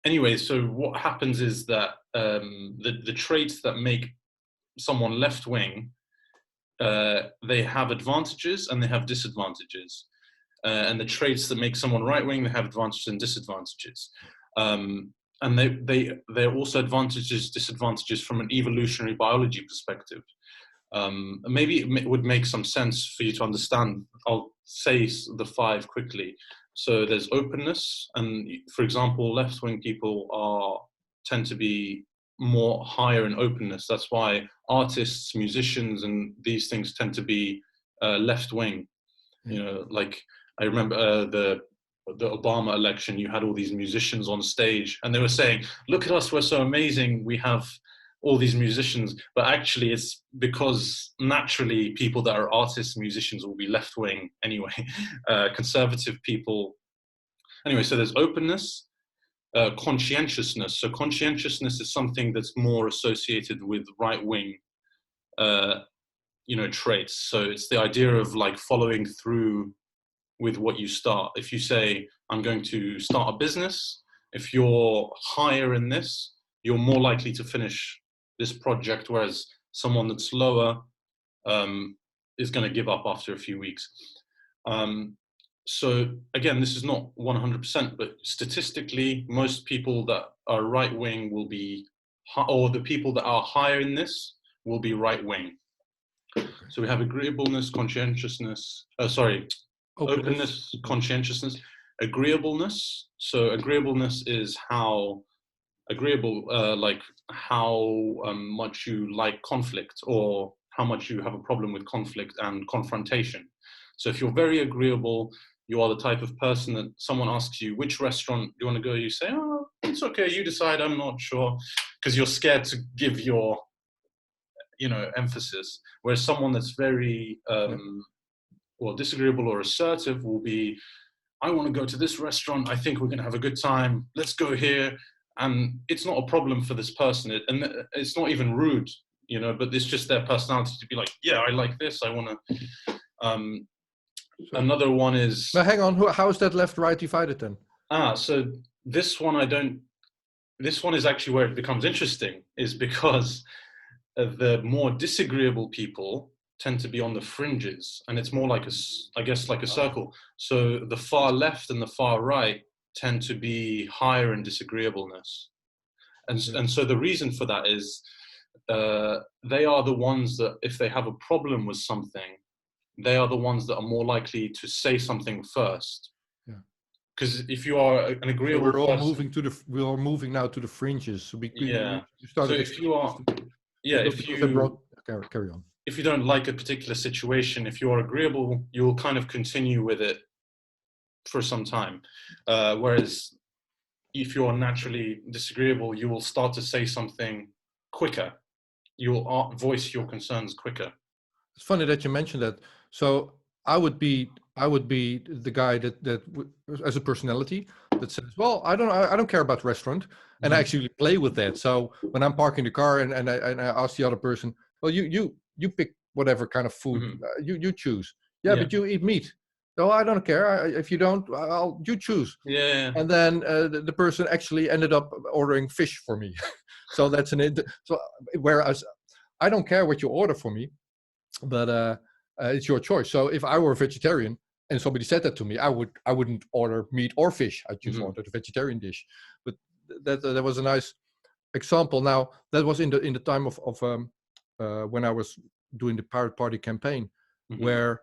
anyway, so what happens is that the traits that make someone left-wing, they have advantages and they have disadvantages. And the traits that make someone right-wing, they have advantages and disadvantages. And they're also advantages, disadvantages from an evolutionary biology perspective. Maybe it would make some sense for you to understand. I'll say the 5 quickly. So there's openness, and for example, left-wing people tend to be more higher in openness. That's why artists, musicians, and these things tend to be left-wing. Like I remember the Obama election, you had all these musicians on stage and they were saying, look at us, we're so amazing, we have all these musicians. But actually it's because naturally people that are artists, musicians will be left-wing anyway. Conservative people. Anyway, so there's openness, conscientiousness. So conscientiousness is something that's more associated with right-wing traits. So it's the idea of like following through with what you start. If you say, I'm going to start a business, if you're higher in this, you're more likely to finish this project, whereas someone that's lower is going to give up after a few weeks. So again, this is not 100%, but statistically, most people that are right-wing will be, or the people that are higher in this will be right-wing. So we have agreeableness, conscientiousness, openness, conscientiousness, agreeableness. So agreeableness is how agreeable, like how much you like conflict, or how much you have a problem with conflict and confrontation. So if you're very agreeable, you are the type of person that someone asks you, which restaurant do you want to go? You say, oh, it's okay, you decide, I'm not sure, because you're scared to give your emphasis. Whereas someone that's very disagreeable or assertive will be, I want to go to this restaurant, I think we're going to have a good time, let's go here. And it's not a problem for this person, and it's not even rude, but it's just their personality to be like, yeah, I like this, I want to. Another one is... Now hang on, how is that left-right divided then? So this one is actually where it becomes interesting, is because the more disagreeable people tend to be on the fringes, and it's more like a circle. So the far left and the far right tend to be higher in disagreeableness. And so the reason for that is they are the ones that, if they have a problem with something, they are the ones that are more likely to say something first. Because if you are an agreeable we're all person, we are moving now to the fringes. So we started. So if you are, carry on. If you don't like a particular situation, if you are agreeable, you will kind of continue with it for some time. Whereas, if you're naturally disagreeable, you will start to say something quicker. You will voice your concerns quicker. It's funny that you mentioned that. So I would be the guy that as a personality that says, well, I don't care about restaurant, and I actually play with that. So when I'm parking the car and I ask the other person, well, you pick whatever kind of food you choose. Yeah, but you eat meat. No, I don't care. If you don't, you choose. Yeah. And then the person actually ended up ordering fish for me. So that's so whereas I don't care what you order for me, but it's your choice. So if I were a vegetarian and somebody said that to me, I wouldn't order meat or fish. I'd just order the vegetarian dish. But that was a nice example. Now that was in the time of when I was doing the Pirate Party campaign, where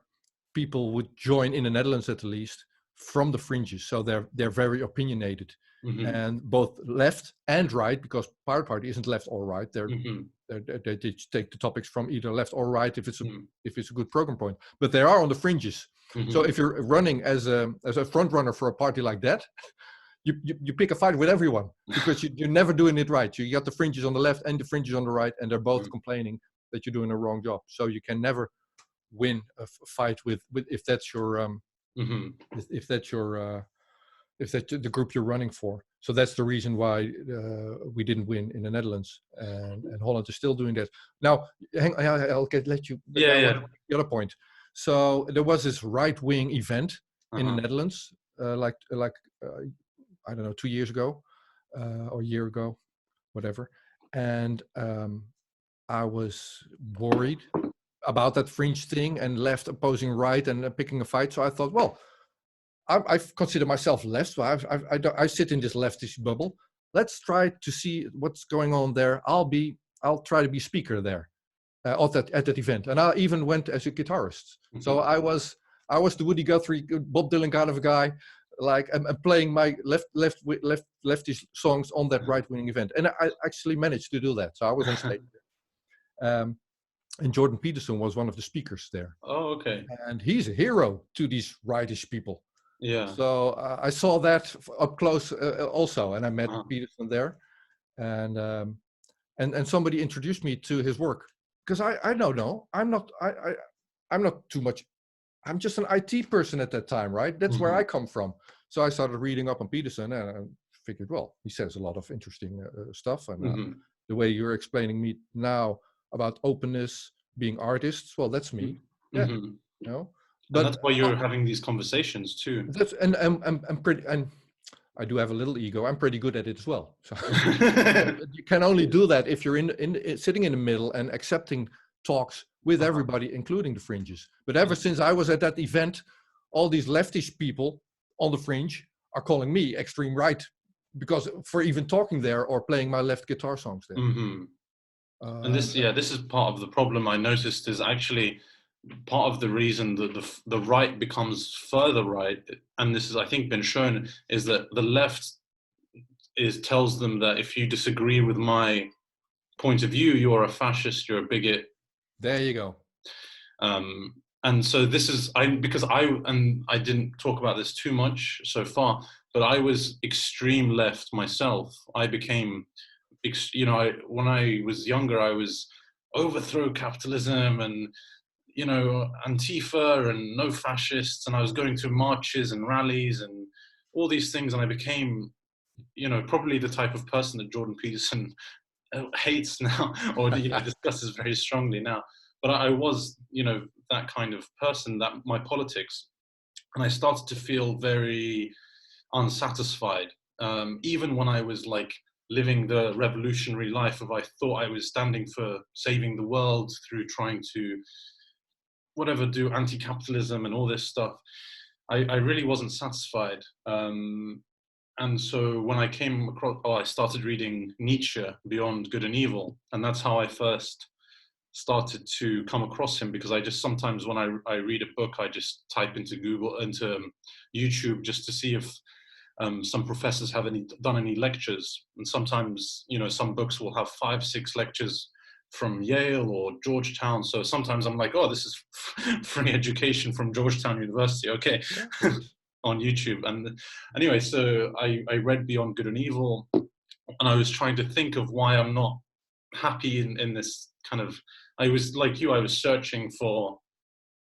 people would join in the Netherlands at least from the fringes. So they're very opinionated, and both left and right, because Pirate Party isn't left or right. They take the topics from either left or right if it's a good program point, but they are on the fringes. So if you're running as a front runner for a party like that, you pick a fight with everyone, because you're never doing it right. You got the fringes on the left and the fringes on the right, and they're both complaining that you're doing a wrong job. So you can never win a fight with if that's your if that's the group you're running for. So that's the reason why we didn't win in the Netherlands, and Holland is still doing that. Now, I'll let you. The other point. So there was this right-wing event in the Netherlands, I don't know, 2 years ago or a year ago, whatever. And I was worried about that fringe thing and left opposing right and picking a fight. So I thought, well, I consider myself left. So I sit in this leftist bubble. Let's try to see what's going on there. I'll try to be speaker there at that event. And I even went as a guitarist. So I was the Woody Guthrie, Bob Dylan kind of a guy, like I'm playing my leftish songs on that right-wing event. And I actually managed to do that. So I was on stage. And Jordan Peterson was one of the speakers there. Oh, okay. And he's a hero to these rightish people. Yeah. So I saw that up close also, and I met Peterson there, and somebody introduced me to his work, because I don't know, I'm not too much. I'm just an IT person at that time, right? That's where I come from. So I started reading up on Peterson, and I figured, well, he says a lot of interesting stuff, and the way you're explaining me now about openness, being artists, well, that's me. Yeah, you know. But that's why you're having these conversations too. That's and I'm pretty, and I do have a little ego. I'm pretty good at it as well. So you can only do that if you're in sitting in the middle and accepting talks with everybody, including the fringes. But ever since I was at that event, all these leftish people on the fringe are calling me extreme right, because for even talking there or playing my left guitar songs there. And this is part of the problem I noticed, is actually part of the reason that the right becomes further right, and this is, I think, been shown, is that the left tells them that if you disagree with my point of view, you're a fascist, you're a bigot. There you go. And so this is, because I didn't talk about this too much so far, but I was extreme left myself. I became, when I was younger, I was overthrow capitalism and, Antifa and no fascists, and I was going to marches and rallies and all these things, and I became, probably the type of person that Jordan Peterson hates now, or discusses very strongly now. But I was, that kind of person, that my politics, and I started to feel very unsatisfied, even when I was like living the revolutionary life of, I thought I was standing for saving the world through trying to do anti-capitalism and all this stuff. I really wasn't satisfied. And so when I came across, I started reading Nietzsche, Beyond Good and Evil. And that's how I first started to come across him, because I just sometimes when I read a book, I just type into YouTube just to see if some professors have done any lectures. And sometimes, some books will have 5-6 lectures from Yale or Georgetown. So sometimes I'm like, oh, this is free education from Georgetown University. Okay. on YouTube. And anyway, so I read Beyond Good and Evil, and I was trying to think of why I'm not happy in this kind of. I was like you. I was searching for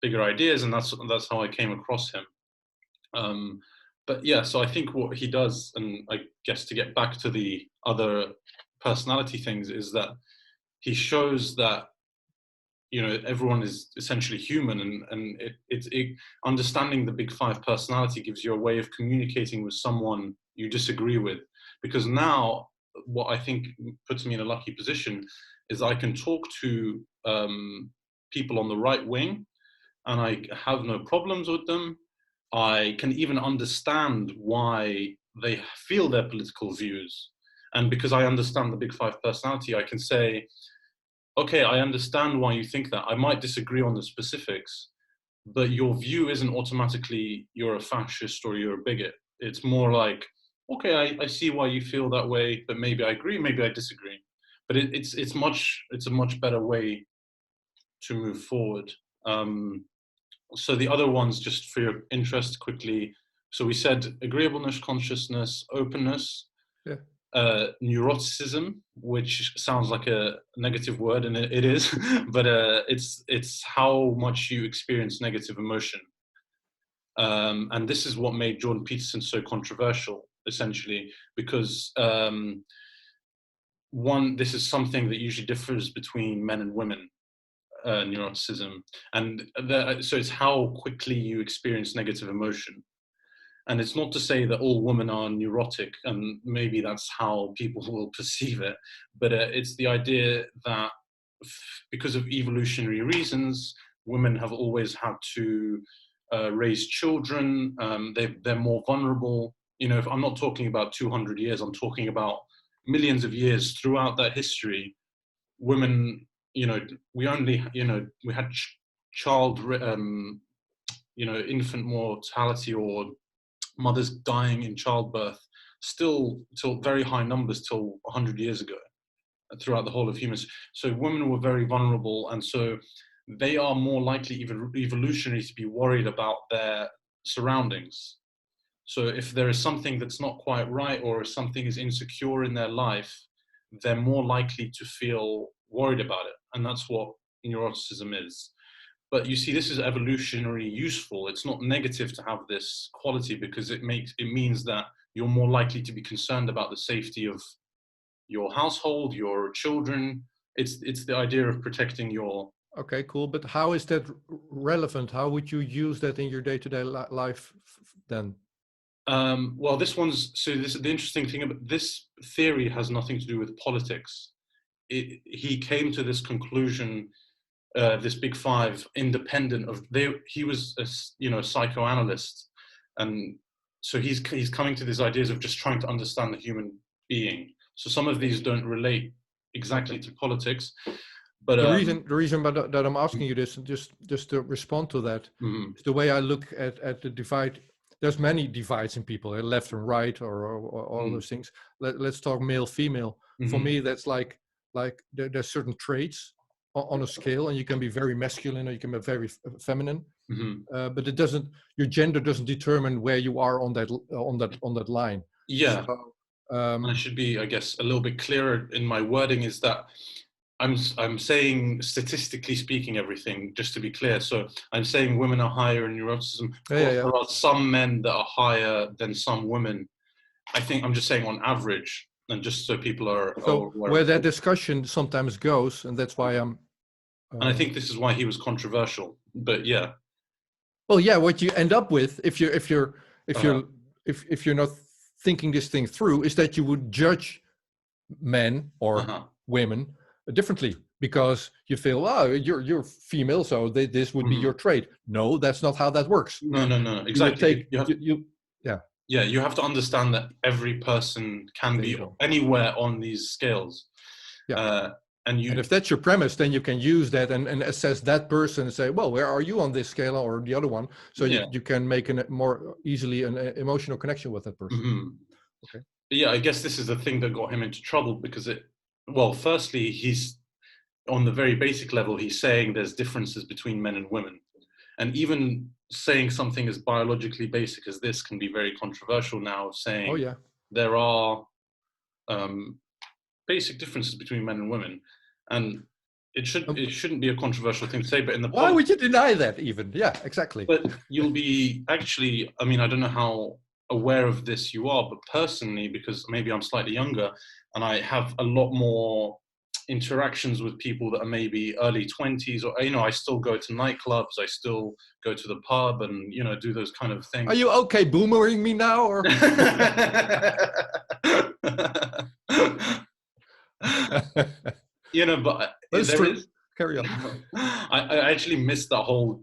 bigger ideas, and that's how I came across him. But yeah, so I think what he does, and I guess to get back to the other personality things, is that he shows that everyone is essentially human, and understanding the big five personality gives you a way of communicating with someone you disagree with. Because now, what I think puts me in a lucky position is I can talk to people on the right wing, and I have no problems with them. I can even understand why they feel their political views. And because I understand the big five personality, I can say, okay, I understand why you think that. I might disagree on the specifics, but your view isn't automatically you're a fascist or you're a bigot. It's more like, okay, I see why you feel that way, but maybe I agree, maybe I disagree. But it's a much better way to move forward. So the other ones, just for your interest, quickly. So we said agreeableness, consciousness, openness, Yeah. neuroticism, which sounds like a negative word, and it is, but it's how much you experience negative emotion. And this is what made Jordan Peterson so controversial, essentially, because this is something that usually differs between men and women. Neuroticism, and so it's how quickly you experience negative emotion. And it's not to say that all women are neurotic, and maybe that's how people will perceive it, but it's the idea that because of evolutionary reasons, women have always had to raise children. They're more vulnerable. If I'm not talking about 200 years, I'm talking about millions of years throughout that history. Women, we only, we had infant mortality, or mothers dying in childbirth, still till very high numbers till 100 years ago, throughout the whole of humans. So women were very vulnerable, and so they are more likely, even evolutionary, to be worried about their surroundings. So if there is something that's not quite right, or if something is insecure in their life, they're more likely to feel worried about it. And that's what neuroticism is. But you see, this is evolutionary useful. It's not negative to have this quality, because it means that you're more likely to be concerned about the safety of your household, your children. It's the idea of protecting your. Okay, cool. But how is that relevant? How would you use that in your day-to-day life then? Well, the interesting thing about this theory has nothing to do with politics. He came to this conclusion, this big five, independent of he was a psychoanalyst, and so he's coming to these ideas of just trying to understand the human being. So some of these don't relate exactly to politics, but the reason that I'm asking you this, just to respond to that, is the way I look at the divide. There's many divides in people, left and right, or all those things. Let's talk male, female. For me, that's like there's certain traits on a scale, and you can be very masculine or you can be very feminine. But your gender doesn't determine where you are on that line. Yeah. So, I should be, I guess, a little bit clearer in my wording, is that I'm saying, statistically speaking, everything, just to be clear. So I'm saying women are higher in neuroticism. Of course, there are some men that are higher than some women. I think I'm just saying on average, and just so people are. So where that discussion sometimes goes, and that's why I'm. And I think this is why he was controversial. But yeah. Well, yeah, what you end up with, if you're not thinking this thing through, is that you would judge men or women differently, because you feel, oh, you're female, so this would be your trait. No, that's not how that works. No, exactly. You have to understand that every person can be anywhere on these scales. Yeah. And if that's your premise, then you can use that and assess that person and say, well, where are you on this scale or the other one? So you can make more easily an emotional connection with that person. Okay. But yeah, I guess this is the thing that got him into trouble, because firstly, he's on the very basic level, he's saying there's differences between men and women. And even saying something as biologically basic as this can be very controversial now, saying Oh yeah. there are basic differences between men and women, and it shouldn't be a controversial thing to say. But in the why would you deny that even? Yeah, exactly. But you'll be actually, I mean, I don't know how aware of this you are, but personally, because maybe I'm slightly younger and I have a lot more interactions with people that are maybe early 20s, or, you know, I still go to nightclubs, I still go to the pub and, you know, do those kind of things. Are you okay boomering me now? Or? You know, but that's true. Carry on. I actually missed that whole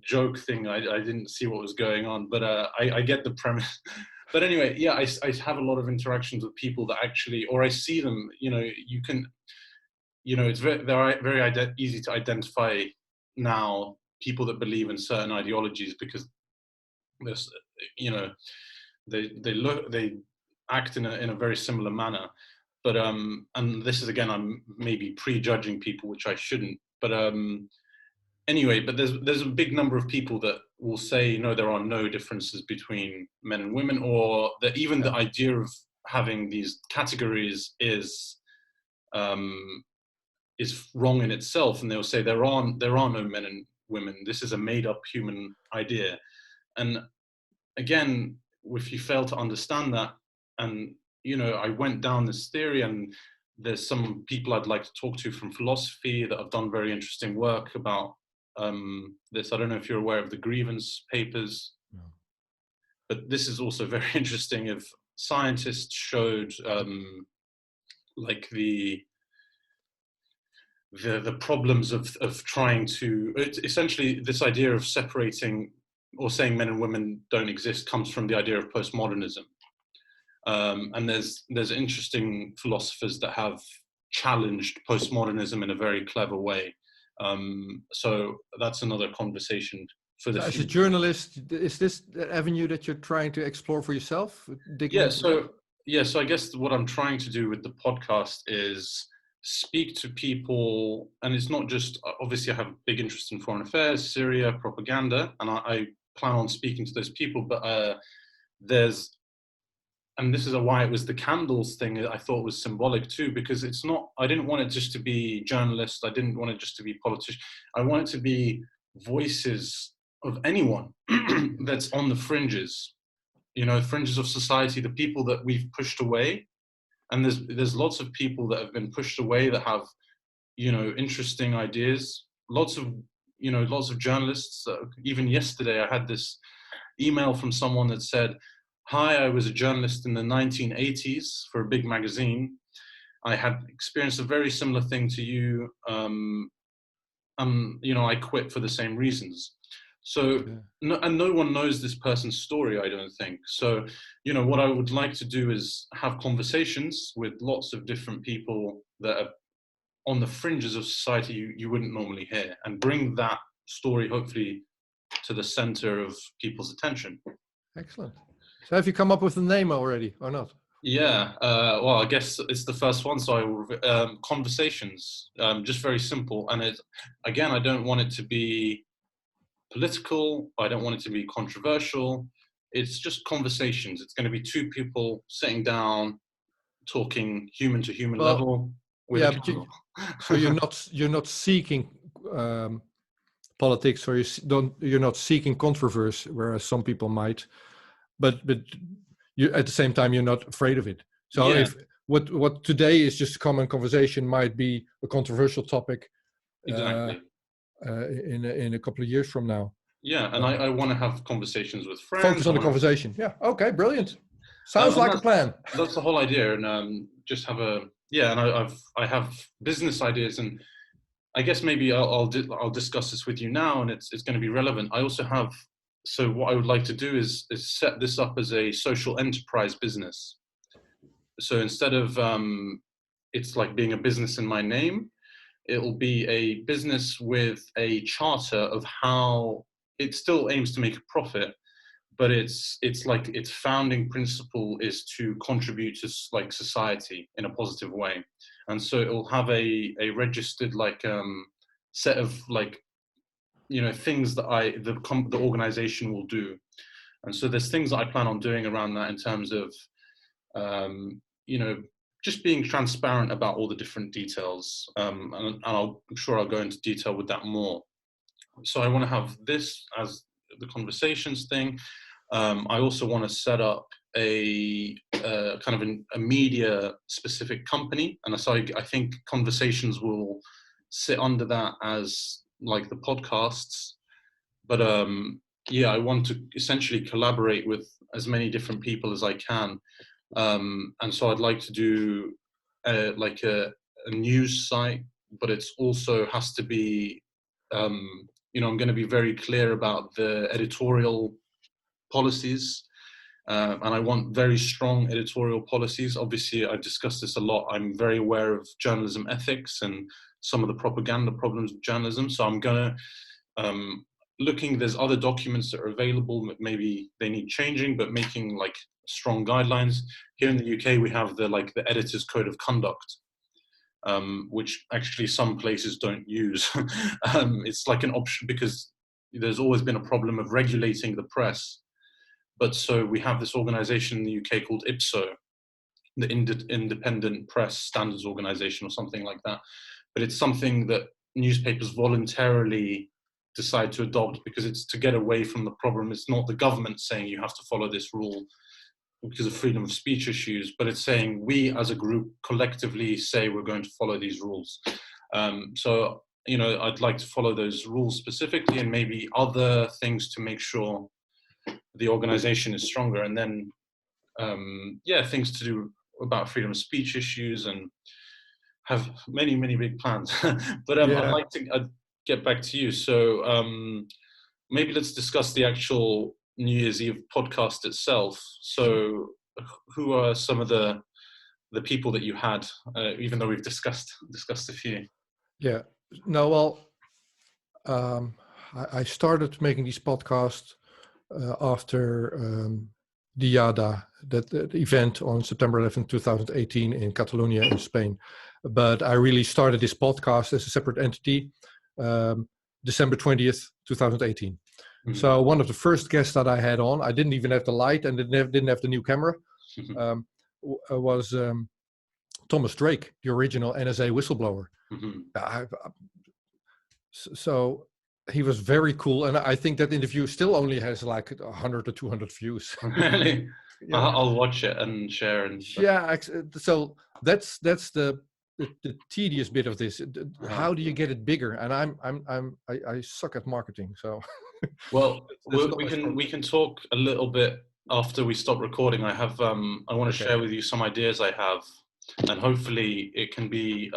joke thing. I didn't see what was going on, but I get the premise. But anyway, yeah, I have a lot of interactions with people that actually, or I see them, you know, you can, you know, they're very easy to identify now, people that believe in certain ideologies, because this, you know, they act in a very similar manner. But and this is, again, I'm maybe prejudging people, which I shouldn't. But anyway, but there's a big number of people that will say, no, there are no differences between men and women, or that even the idea of having these categories is wrong in itself, and they'll say there are no men and women. This is a made up human idea. And again, if you fail to understand that, and you know, I went down this theory, and there's some people I'd like to talk to from philosophy that have done very interesting work about this. I don't know if you're aware of the grievance papers, no. But this is also very interesting. If scientists showed like the problems of trying to, essentially this idea of separating or saying men and women don't exist comes from the idea of postmodernism. And there's interesting philosophers that have challenged postmodernism in a very clever way. So that's another conversation for the future. As a journalist, is this the avenue that you're trying to explore for yourself? So I guess what I'm trying to do with the podcast is speak to people, and it's not just, obviously I have a big interest in foreign affairs, Syria, propaganda, and I plan on speaking to those people, but and this is why it was the candles thing I thought was symbolic too, because it's not, I didn't want it just to be journalists, I didn't want it just to be politicians, I want it to be voices of anyone that's on the fringes, you know, fringes of society, the people that we've pushed away. And there's lots of people that have been pushed away that have, you know, interesting ideas. Lots of journalists. Even yesterday, I had this email from someone that said, "Hi, I was a journalist in the 1980s for a big magazine. I had experienced a very similar thing to you. You know, I quit for the same reasons." So, no one knows this person's story, I don't think. So, you know, what I would like to do is have conversations with lots of different people that are on the fringes of society you wouldn't normally hear, and bring that story, hopefully, to the center of people's attention. Excellent. So have you come up with a name already, or not? Yeah, well, I guess it's the first one. So I will, conversations, just very simple. And again, I don't want it to be political. I don't want it to be controversial. It's just conversations. It's going to be two people sitting down, talking human to human level. Yeah, but so you're not seeking politics, or you're not seeking controversy, whereas some people might. But you, at the same time, you're not afraid of it. So if what today is just common conversation might be a controversial topic. Exactly. In a couple of years from now. Yeah, and I want to have conversations with friends. Focus on the conversation. Yeah. Okay. Brilliant. Sounds like a plan. That's the whole idea, and just have and I have business ideas, and I guess maybe I'll discuss this with you now, and it's going to be relevant. I also have. So what I would like to do is set this up as a social enterprise business. So instead of it's like being a business in my name, it will be a business with a charter of how it still aims to make a profit, but it's like its founding principle is to contribute to like society in a positive way. And so it will have a registered like set of like things that the organization will do. And so there's things that I plan on doing around that in terms of, just being transparent about all the different details. And I'm sure I'll go into detail with that more. So I want to have this as the conversations thing. I also want to set up a kind of a media specific company. And so I think conversations will sit under that as like the podcasts. But I want to essentially collaborate with as many different people as I can. And so I'd like to do like a news site, but it's also has to be, I'm going to be very clear about the editorial policies. And I want very strong editorial policies. Obviously, I've discussed this a lot. I'm very aware of journalism ethics and some of the propaganda problems of journalism. So I'm going to, there's other documents that are available. Maybe they need changing, but making like strong guidelines. Here in the UK, we have the Editor's Code of Conduct, which actually some places don't use. It's like an option because there's always been a problem of regulating the press. But so we have this organization in the UK called IPSO, the Independent Press Standards Organization or something like that. But it's something that newspapers voluntarily decide to adopt because it's to get away from the problem. It's not the government saying you have to follow this rule because of freedom of speech issues, but it's saying we as a group collectively say we're going to follow these rules. So, I'd like to follow those rules specifically and maybe other things to make sure the organization is stronger. And then, things to do about freedom of speech issues and have many, many big plans. But I'd like to get back to you. So maybe let's discuss the actual New Year's Eve podcast itself. So who are some of the people that you had, even though we've discussed a few? Yeah. No, well, I started making these podcasts after the Yada, that event on September 11, 2018 in Catalonia in Spain. But I really started this podcast as a separate entity December 20th, 2018. Mm-hmm. So one of the first guests that I had on, I didn't even have the light and didn't have the new camera, was Thomas Drake, the original NSA whistleblower. Mm-hmm. So he was very cool, and I think that interview still only has like 100 or 200 views. Really? Yeah. I'll watch it and share. And yeah, so that's the tedious bit of this. How do you get it bigger? And I suck at marketing, so. Well, we can talk a little bit after we stop recording. I have I want to share with you some ideas I have, and hopefully it can be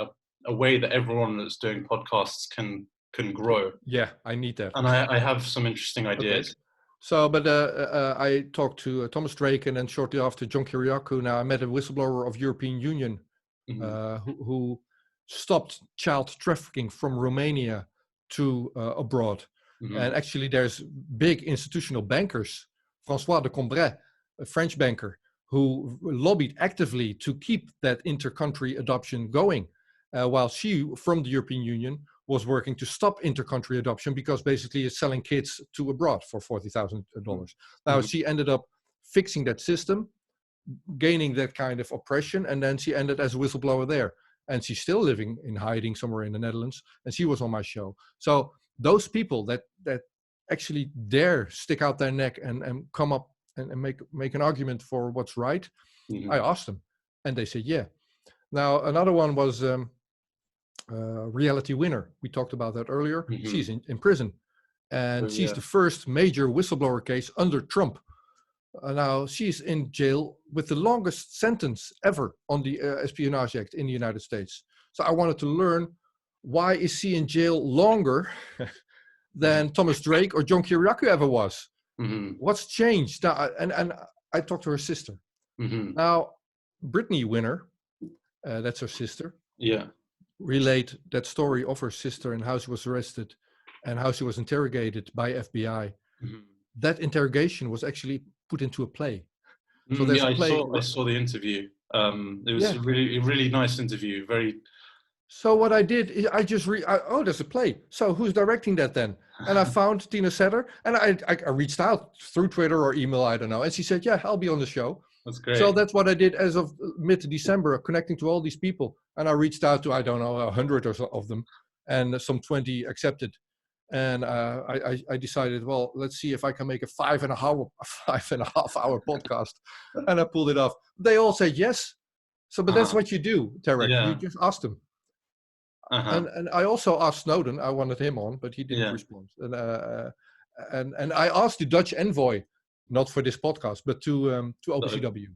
a way that everyone that's doing podcasts can grow. Yeah, I need that. And I have some interesting ideas. Okay. So, but I talked to Thomas Drake, and then shortly after John Kiriakou. Now I met a whistleblower of European Union who stopped child trafficking from Romania to abroad. Mm-hmm. And actually there's big institutional bankers, François de Combray, a French banker, who lobbied actively to keep that inter-country adoption going, while she, from the European Union, was working to stop inter-country adoption because basically it's selling kids to abroad for $40,000. Now she ended up fixing that system, gaining that kind of oppression, and then she ended as a whistleblower there. And she's still living in hiding somewhere in the Netherlands, and she was on my show. So those people that actually dare stick out their neck and come up and make an argument for what's right, I asked them, and they said yeah. Now another one was Reality Winner. We talked about that earlier. She's in prison, and she's the first major whistleblower case under Trump. Now she's in jail with the longest sentence ever on the Espionage Act in the United States. So I wanted to learn, why is she in jail longer than Thomas Drake or John Kiriakou ever was? What's changed? Now, and I talked to her sister. Now, Brittany Winner, that's her sister, relayed that story of her sister and how she was arrested and how she was interrogated by FBI. That interrogation was actually put into a play. So there's a play. I saw the interview. It was a really nice interview. Very So what I did is I just oh, there's a play. So who's directing that then? And I found Tina Setter, and I reached out through Twitter or email, I don't know. And she said, yeah, I'll be on the show. That's great. So that's what I did as of mid-December, connecting to all these people. And I reached out to, I don't know, 100 or so of them, and some 20 accepted. And I decided, well, let's see if I can make a 5.5 hour podcast. And I pulled it off. They all said yes. So, but that's what you do, Tareq. Yeah. You just ask them. And I also asked Snowden. I wanted him on, but he didn't respond. And I asked the Dutch envoy, not for this podcast, but to OPCW.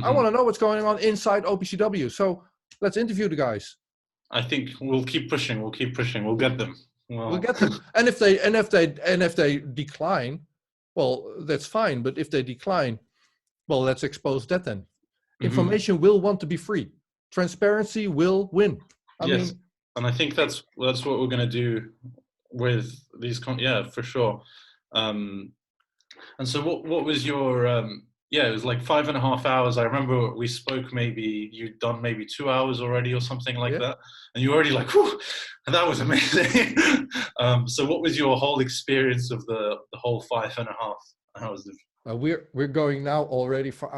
I want to know what's going on inside OPCW. So let's interview the guys. I think we'll keep pushing. We'll keep pushing. We'll get them. We'll get them. And if they decline, well, that's fine. But if they decline, well, let's expose that then. Information will want to be free. Transparency will win. I mean, and I think that's what we're going to do with these. For sure. And so, what was your? It was like 5.5 hours. I remember we spoke. Maybe you'd done maybe 2 hours already or something like that, and you were already like, whew, and that was amazing. So, what was your whole experience of the whole 5.5 hours? We're going now already for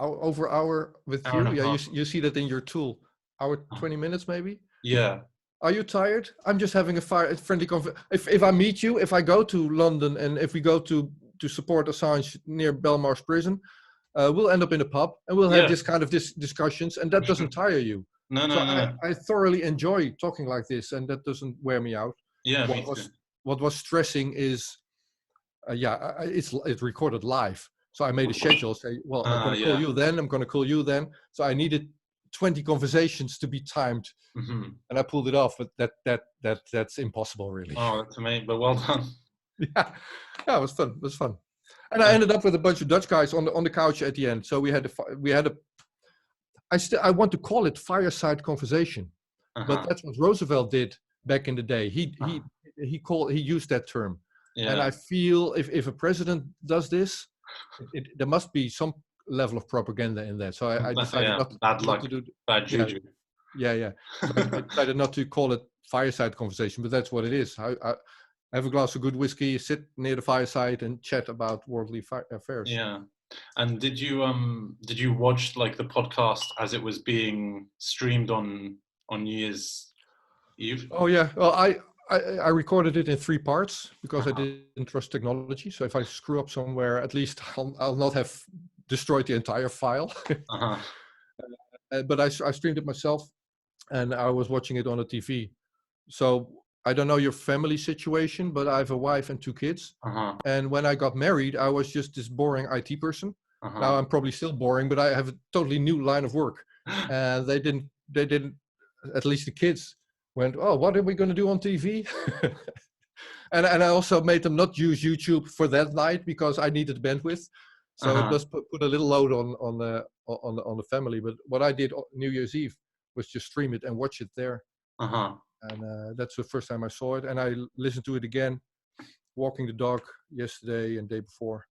over hour with you. Yeah, you see that in your tool. Hour 20 minutes maybe. Yeah. Are you tired? I'm just having a friendly conversation. If I meet you, if I go to London, and if we go to support Assange near Belmarsh prison, we'll end up in a pub and we'll have this kind of discussions, and that doesn't tire you. No. I thoroughly enjoy talking like this, and that doesn't wear me out. Yeah. What was stressing is, it's recorded live. So I made a schedule. Say, well, I'm going to call you then. I'm going to call you then. So I needed 20 conversations to be timed, and I pulled it off. But that's impossible, really. Oh, that's amazing! But well done. Yeah, it was fun. It was fun, and I ended up with a bunch of Dutch guys on the couch at the end. So we had I want to call it fireside conversation, but that's what Roosevelt did back in the day. He used that term, and I feel if a president does this, there must be some level of propaganda in that. So I decided not to do bad juju. Yeah. So I decided not to call it fireside conversation, but that's what it is. I have a glass of good whiskey, sit near the fireside, and chat about worldly affairs. Yeah. And did you watch like the podcast as it was being streamed on New Year's Eve? Oh yeah. Well, I recorded it in 3 parts because I didn't trust technology. So if I screw up somewhere, at least I'll not have destroyed the entire file. But I streamed it myself, and I was watching it on a TV. So I don't know your family situation, but I have a wife and 2 kids. And when I got married, I was just this boring IT person. Now I'm probably still boring, but I have a totally new line of work. And they didn't, at least the kids went, oh, what are we going to do on TV? and I also made them not use YouTube for that night because I needed bandwidth. So it does put a little load on the family. But what I did on New Year's Eve was just stream it and watch it there. And that's the first time I saw it. And I listened to it again, walking the dog yesterday and day before.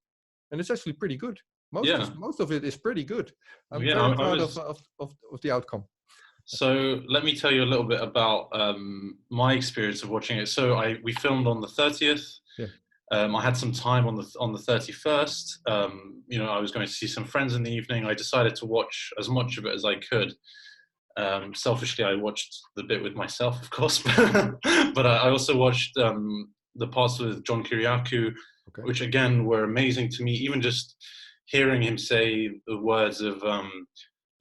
And it's actually pretty good. Most of it is pretty good. I'm very proud of the outcome. So let me tell you a little bit about my experience of watching it. So we filmed on the 30th. Yeah. I had some time on the 31st. I was going to see some friends in the evening. I decided to watch as much of it as I could. Selfishly, I watched the bit with myself, of course, but I also watched the parts with John Kiriakou, which again were amazing to me. Even just hearing him say the words of, I'm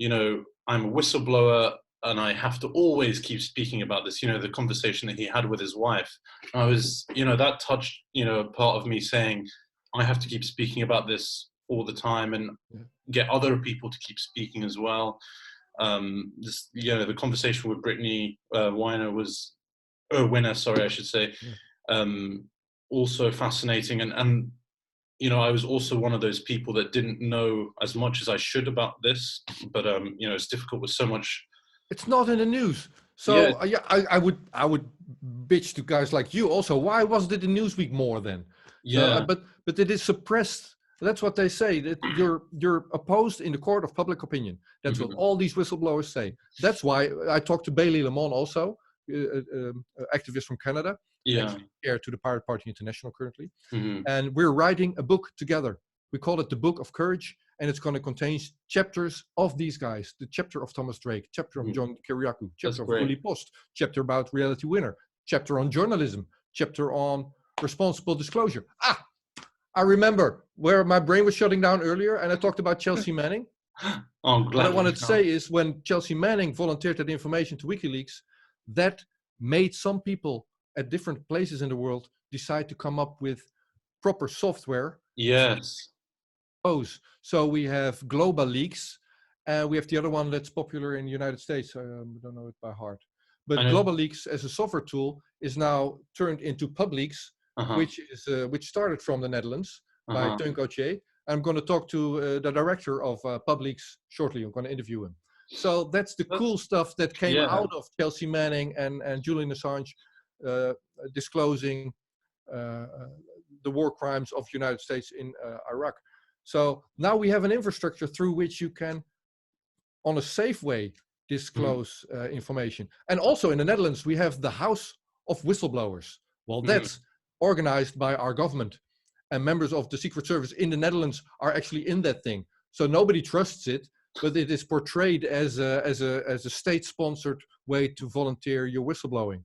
a whistleblower and I have to always keep speaking about this. The conversation that he had with his wife. I was, that touched, a part of me saying, I have to keep speaking about this all the time and get other people to keep speaking as well. The conversation with Brittany Winner, I should say, also fascinating. And I was also one of those people that didn't know as much as I should about this, but it's difficult with so much. It's not in the news. So I would bitch to guys like you also. Why wasn't it in Newsweek more then? But it is suppressed. That's what they say, that you're opposed in the court of public opinion. That's what all these whistleblowers say. That's why I talked to Bailey Lemon also, activist from Canada, actually chair to the Pirate Party International currently. And we're writing a book together. We call it the Book of Courage, and it's going to contain chapters of these guys. The chapter of Thomas Drake, chapter of John Kiriakou, chapter of Willy Post, chapter about Reality Winner, chapter on journalism, chapter on responsible disclosure. I remember where my brain was shutting down earlier, and I talked about Chelsea Manning. What I wanted to say is, when Chelsea Manning volunteered that information to WikiLeaks, that made some people at different places in the world decide to come up with proper software. Yes. So we have Global Leaks, and we have the other one that's popular in the United States. I don't know it by heart. But Global Leaks as a software tool is now turned into Publix, which started from the Netherlands by Teun Gauthier. I'm going to talk to the director of Publix shortly. I'm going to interview him. So that's the cool stuff that came out of Chelsea Manning and Julian Assange disclosing the war crimes of the United States in Iraq. So now we have an infrastructure through which you can, on a safe way, disclose information. And also in the Netherlands, we have the House of Whistleblowers. Well, that's organized by our government, and members of the Secret Service in the Netherlands are actually in that thing. So nobody trusts it, but it is portrayed as a state-sponsored way to volunteer your whistleblowing.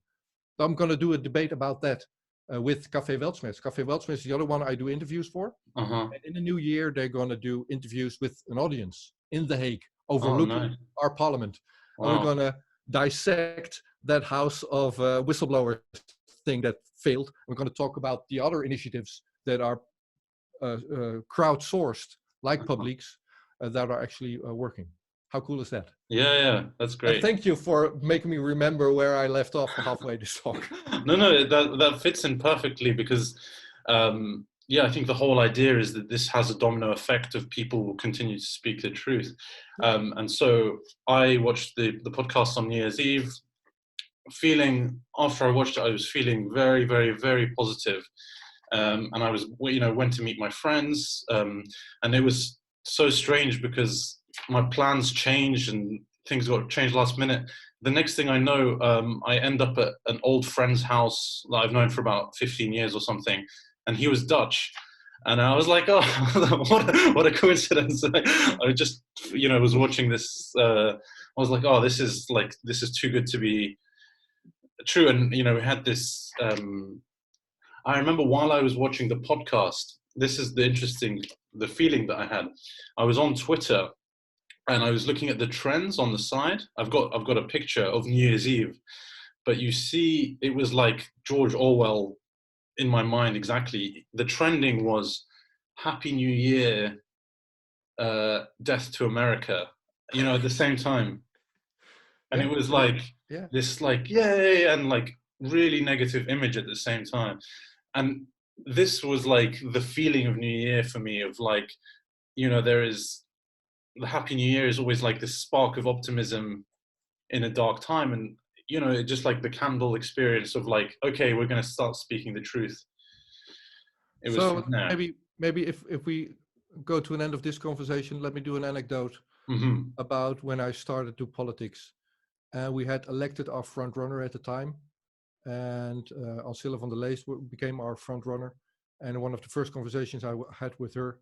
So I'm going to do a debate about that with Café Weltsmets. Café Weltsmets is the other one I do interviews for. And in the new year, they're going to do interviews with an audience in The Hague, overlooking our parliament. And we're going to dissect that House of Whistleblowers thing that failed. We're going to talk about the other initiatives that are crowdsourced, like Publix, that are actually working. How cool is that? Yeah, that's great. And thank you for making me remember where I left off halfway this talk. No, that fits in perfectly because, I think the whole idea is that this has a domino effect of people will continue to speak the truth. And so I watched the podcast on New Year's Eve, after I watched it, I was feeling very, very, very positive. And I was, went to meet my friends, and it was so strange because my plans changed and things got changed last minute. The next thing I know, I end up at an old friend's house that I've known for about 15 years or something, and he was Dutch. And I was like, oh, what a coincidence. I just, was watching this. I was like, oh, this is too good to be true. And, we had this, I remember while I was watching the podcast, this is the feeling that I had. I was on Twitter and I was looking at the trends on the side. I've got a picture of New Year's Eve, but you see, it was like George Orwell in my mind exactly. The trending was Happy New Year, Death to America, at the same time. And it was like this, yay, and like really negative image at the same time. And this was like the feeling of New Year for me, of like, there is, the Happy New Year is always like this spark of optimism in a dark time. And, just like the candle experience of like, okay, we're going to start speaking the truth. It was so maybe if we go to an end of this conversation, let me do an anecdote about when I started to politics. We had elected our front runner at the time, and Ancilla van der Leest became our front runner. And one of the first conversations I had with her,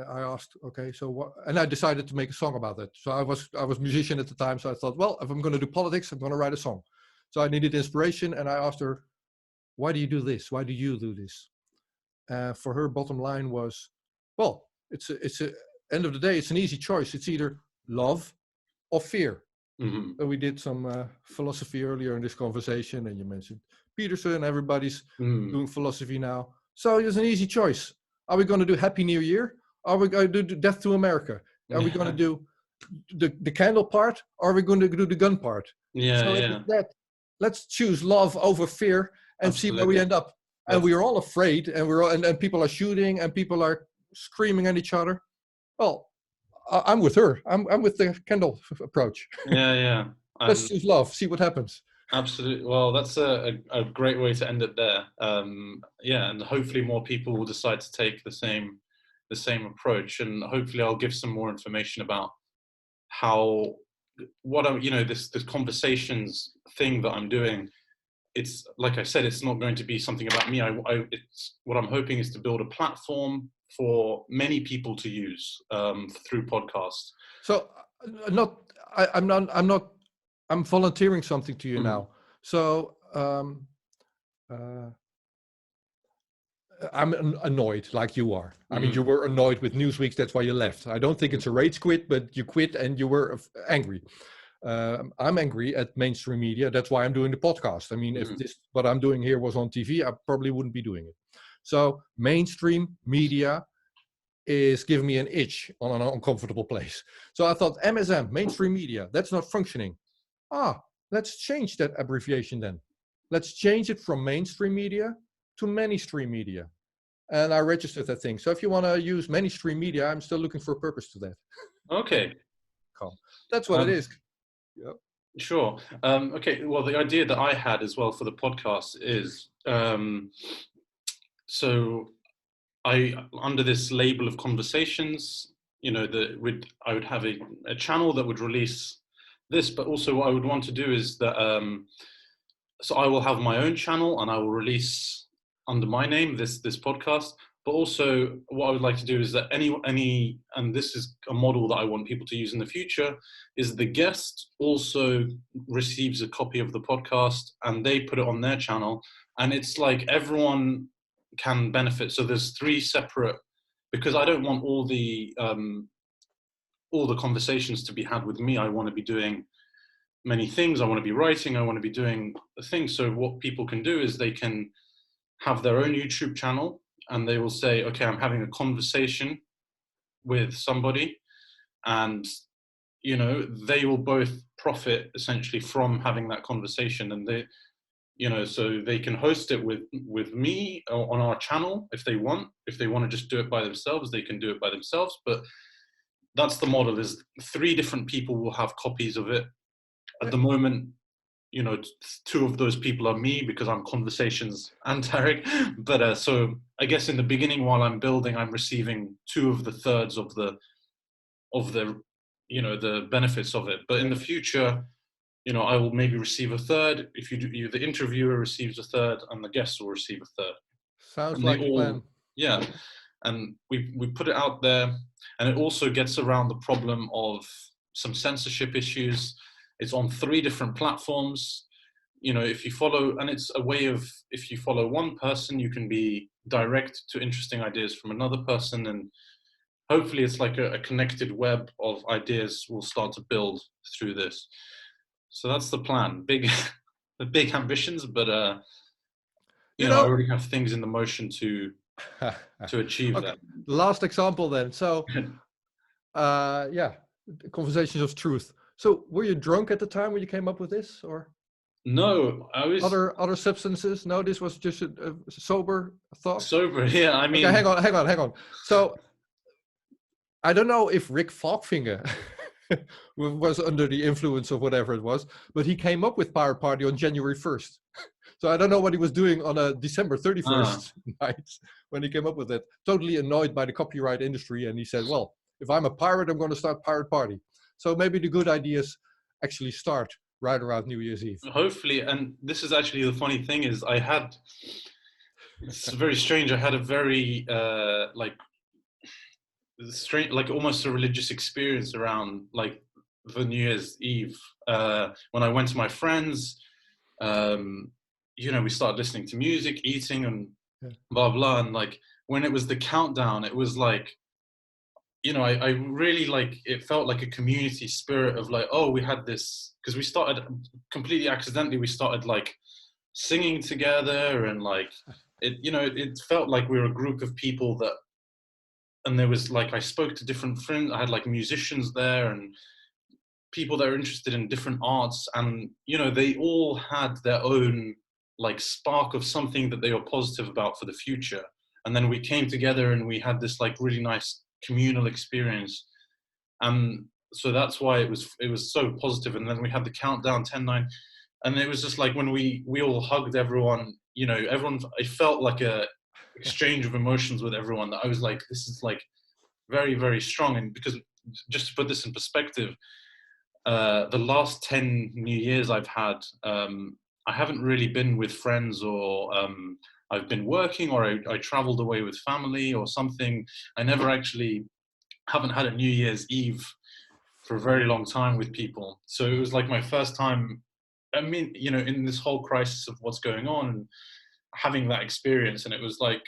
I asked, okay, so what? And I decided to make a song about that. So I was a musician at the time, so I thought, well, if I'm going to do politics, I'm going to write a song. So I needed inspiration, and I asked her, why do you do this? Why do you do this? For her, bottom line was, well, it's end of the day, it's an easy choice. It's either love or fear. We did some philosophy earlier in this conversation, and you mentioned Peterson. Everybody's doing philosophy now. So it's an easy choice. Are we going to do Happy New Year? Are we going to do Death to America? Are we going to do the candle part? Or are we going to do the gun part? Let's choose love over fear and see where we end up. And we are all afraid, and people are shooting, and people are screaming at each other. Well, I'm with her. I'm with the candle approach. Yeah. Let's choose love. See what happens. Absolutely. Well, that's a great way to end it there. And hopefully more people will decide to take the same the same approach, and hopefully I'll give some more information about how what I'm, this conversations thing that I'm doing. It's like I said, it's not going to be something about me. It's what I'm hoping is to build a platform for many people to use through podcasts. So, I'm volunteering something to you now. So, I'm annoyed like you are. I mean, you were annoyed with Newsweek. That's why you left. I don't think it's a rage quit, but you quit and you were angry. I'm angry at mainstream media. That's why I'm doing the podcast. I mean, if what I'm doing here was on TV, I probably wouldn't be doing it. So mainstream media is giving me an itch on an uncomfortable place. So I thought MSM, mainstream media, that's not functioning. Let's change that abbreviation then. Let's change it from mainstream media to many-stream media. And I registered that thing. So if you want to use many-stream media, I'm still looking for a purpose to that. Okay. Cool. That's what it is. Yep. Sure. Okay. Well, the idea that I had as well for the podcast is, so I, under this label of conversations, I would have a channel that would release this, but also what I would want to do is that, so I will have my own channel and I will release under my name this podcast. But also what I would like to do is that any, and this is a model that I want people to use in the future, is the guest also receives a copy of the podcast and they put it on their channel. And it's like everyone can benefit. So there's 3 separate, because I don't want all the conversations to be had with me. I want to be doing many things. I want to be writing. I want to be doing things. So what people can do is they can have their own YouTube channel and they will say, okay, I'm having a conversation with somebody, and they will both profit essentially from having that conversation. And they, so they can host it with me on our channel if they want. If they want to just do it by themselves, they can do it by themselves. But that's the model, is 3 different people will have copies of it. At the moment, 2 of those people are me because I'm Conversations and Tareq. But so I guess in the beginning, while I'm building, I'm receiving 2 of the thirds of the the benefits of it. But in the future, I will maybe receive a third. If the interviewer receives a third, and the guest will receive a third. Sounds like a plan. Yeah, and we put it out there, and it also gets around the problem of some censorship issues. It's on 3 different platforms. If you follow, and it's a way of, if you follow one person, you can be direct to interesting ideas from another person, and hopefully it's like a connected web of ideas will start to build through this. So that's the plan. Big ambitions, but I already have things in the motion to achieve that. Last example then. So, conversations of truth. So, were you drunk at the time when you came up with this, or? No, I was. Other substances? No, this was just a sober thought. Sober, yeah. I mean, okay, hang on. So, I don't know if Rick Falkfinger was under the influence of whatever it was, but he came up with Pirate Party on January 1st. So I don't know what he was doing on a December 31st night when he came up with it. Totally annoyed by the copyright industry, and he said, "Well, if I'm a pirate, I'm going to start Pirate Party." So maybe the good ideas actually start right around New Year's Eve. Hopefully, and this is actually the funny thing is it's very strange. I had a very strange, like almost a religious experience around like the New Year's Eve. When I went to my friends, we started listening to music, eating, and blah blah. And like when it was the countdown, it was like, I really like, it felt like a community spirit of like, oh, we had this, because we started completely accidentally. We started like singing together, and like it felt like we were a group of people that. And there was like, I spoke to different friends. I had like musicians there and people that are interested in different arts. And, they all had their own like spark of something that they were positive about for the future. And then we came together and we had this like really nice communal experience. And so that's why it was so positive. And then we had the countdown 10-9. And it was just like when we all hugged everyone, everyone, it felt like exchange of emotions with everyone that I was like, this is like very, very strong. And because just to put this in perspective, the last 10 New Year's I've had, I haven't really been with friends, or I've been working, or I traveled away with family or something. I never actually haven't had a New Year's Eve for a very long time with people. So it was like my first time. I mean, you know, in this whole crisis of what's going on, and having that experience, and it was like,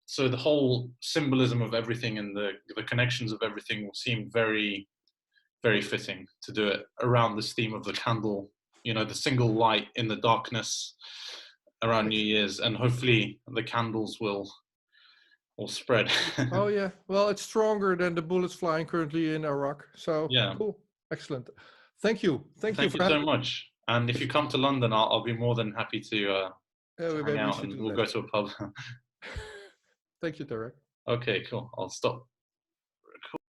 so the whole symbolism of everything and the connections of everything seemed very, very fitting to do it around this theme of the candle, you know, the single light in the darkness around New Year's, and hopefully the candles will spread. Oh yeah, well, it's stronger than the bullets flying currently in Iraq. So Yeah. cool, excellent. Thank you, thank you Thank for you so having. much. And if you come to London, I'll be more than happy to hang Maybe we out, should and do we'll that. go to a pub. Thank you, Tareq. Okay, cool. I'll stop.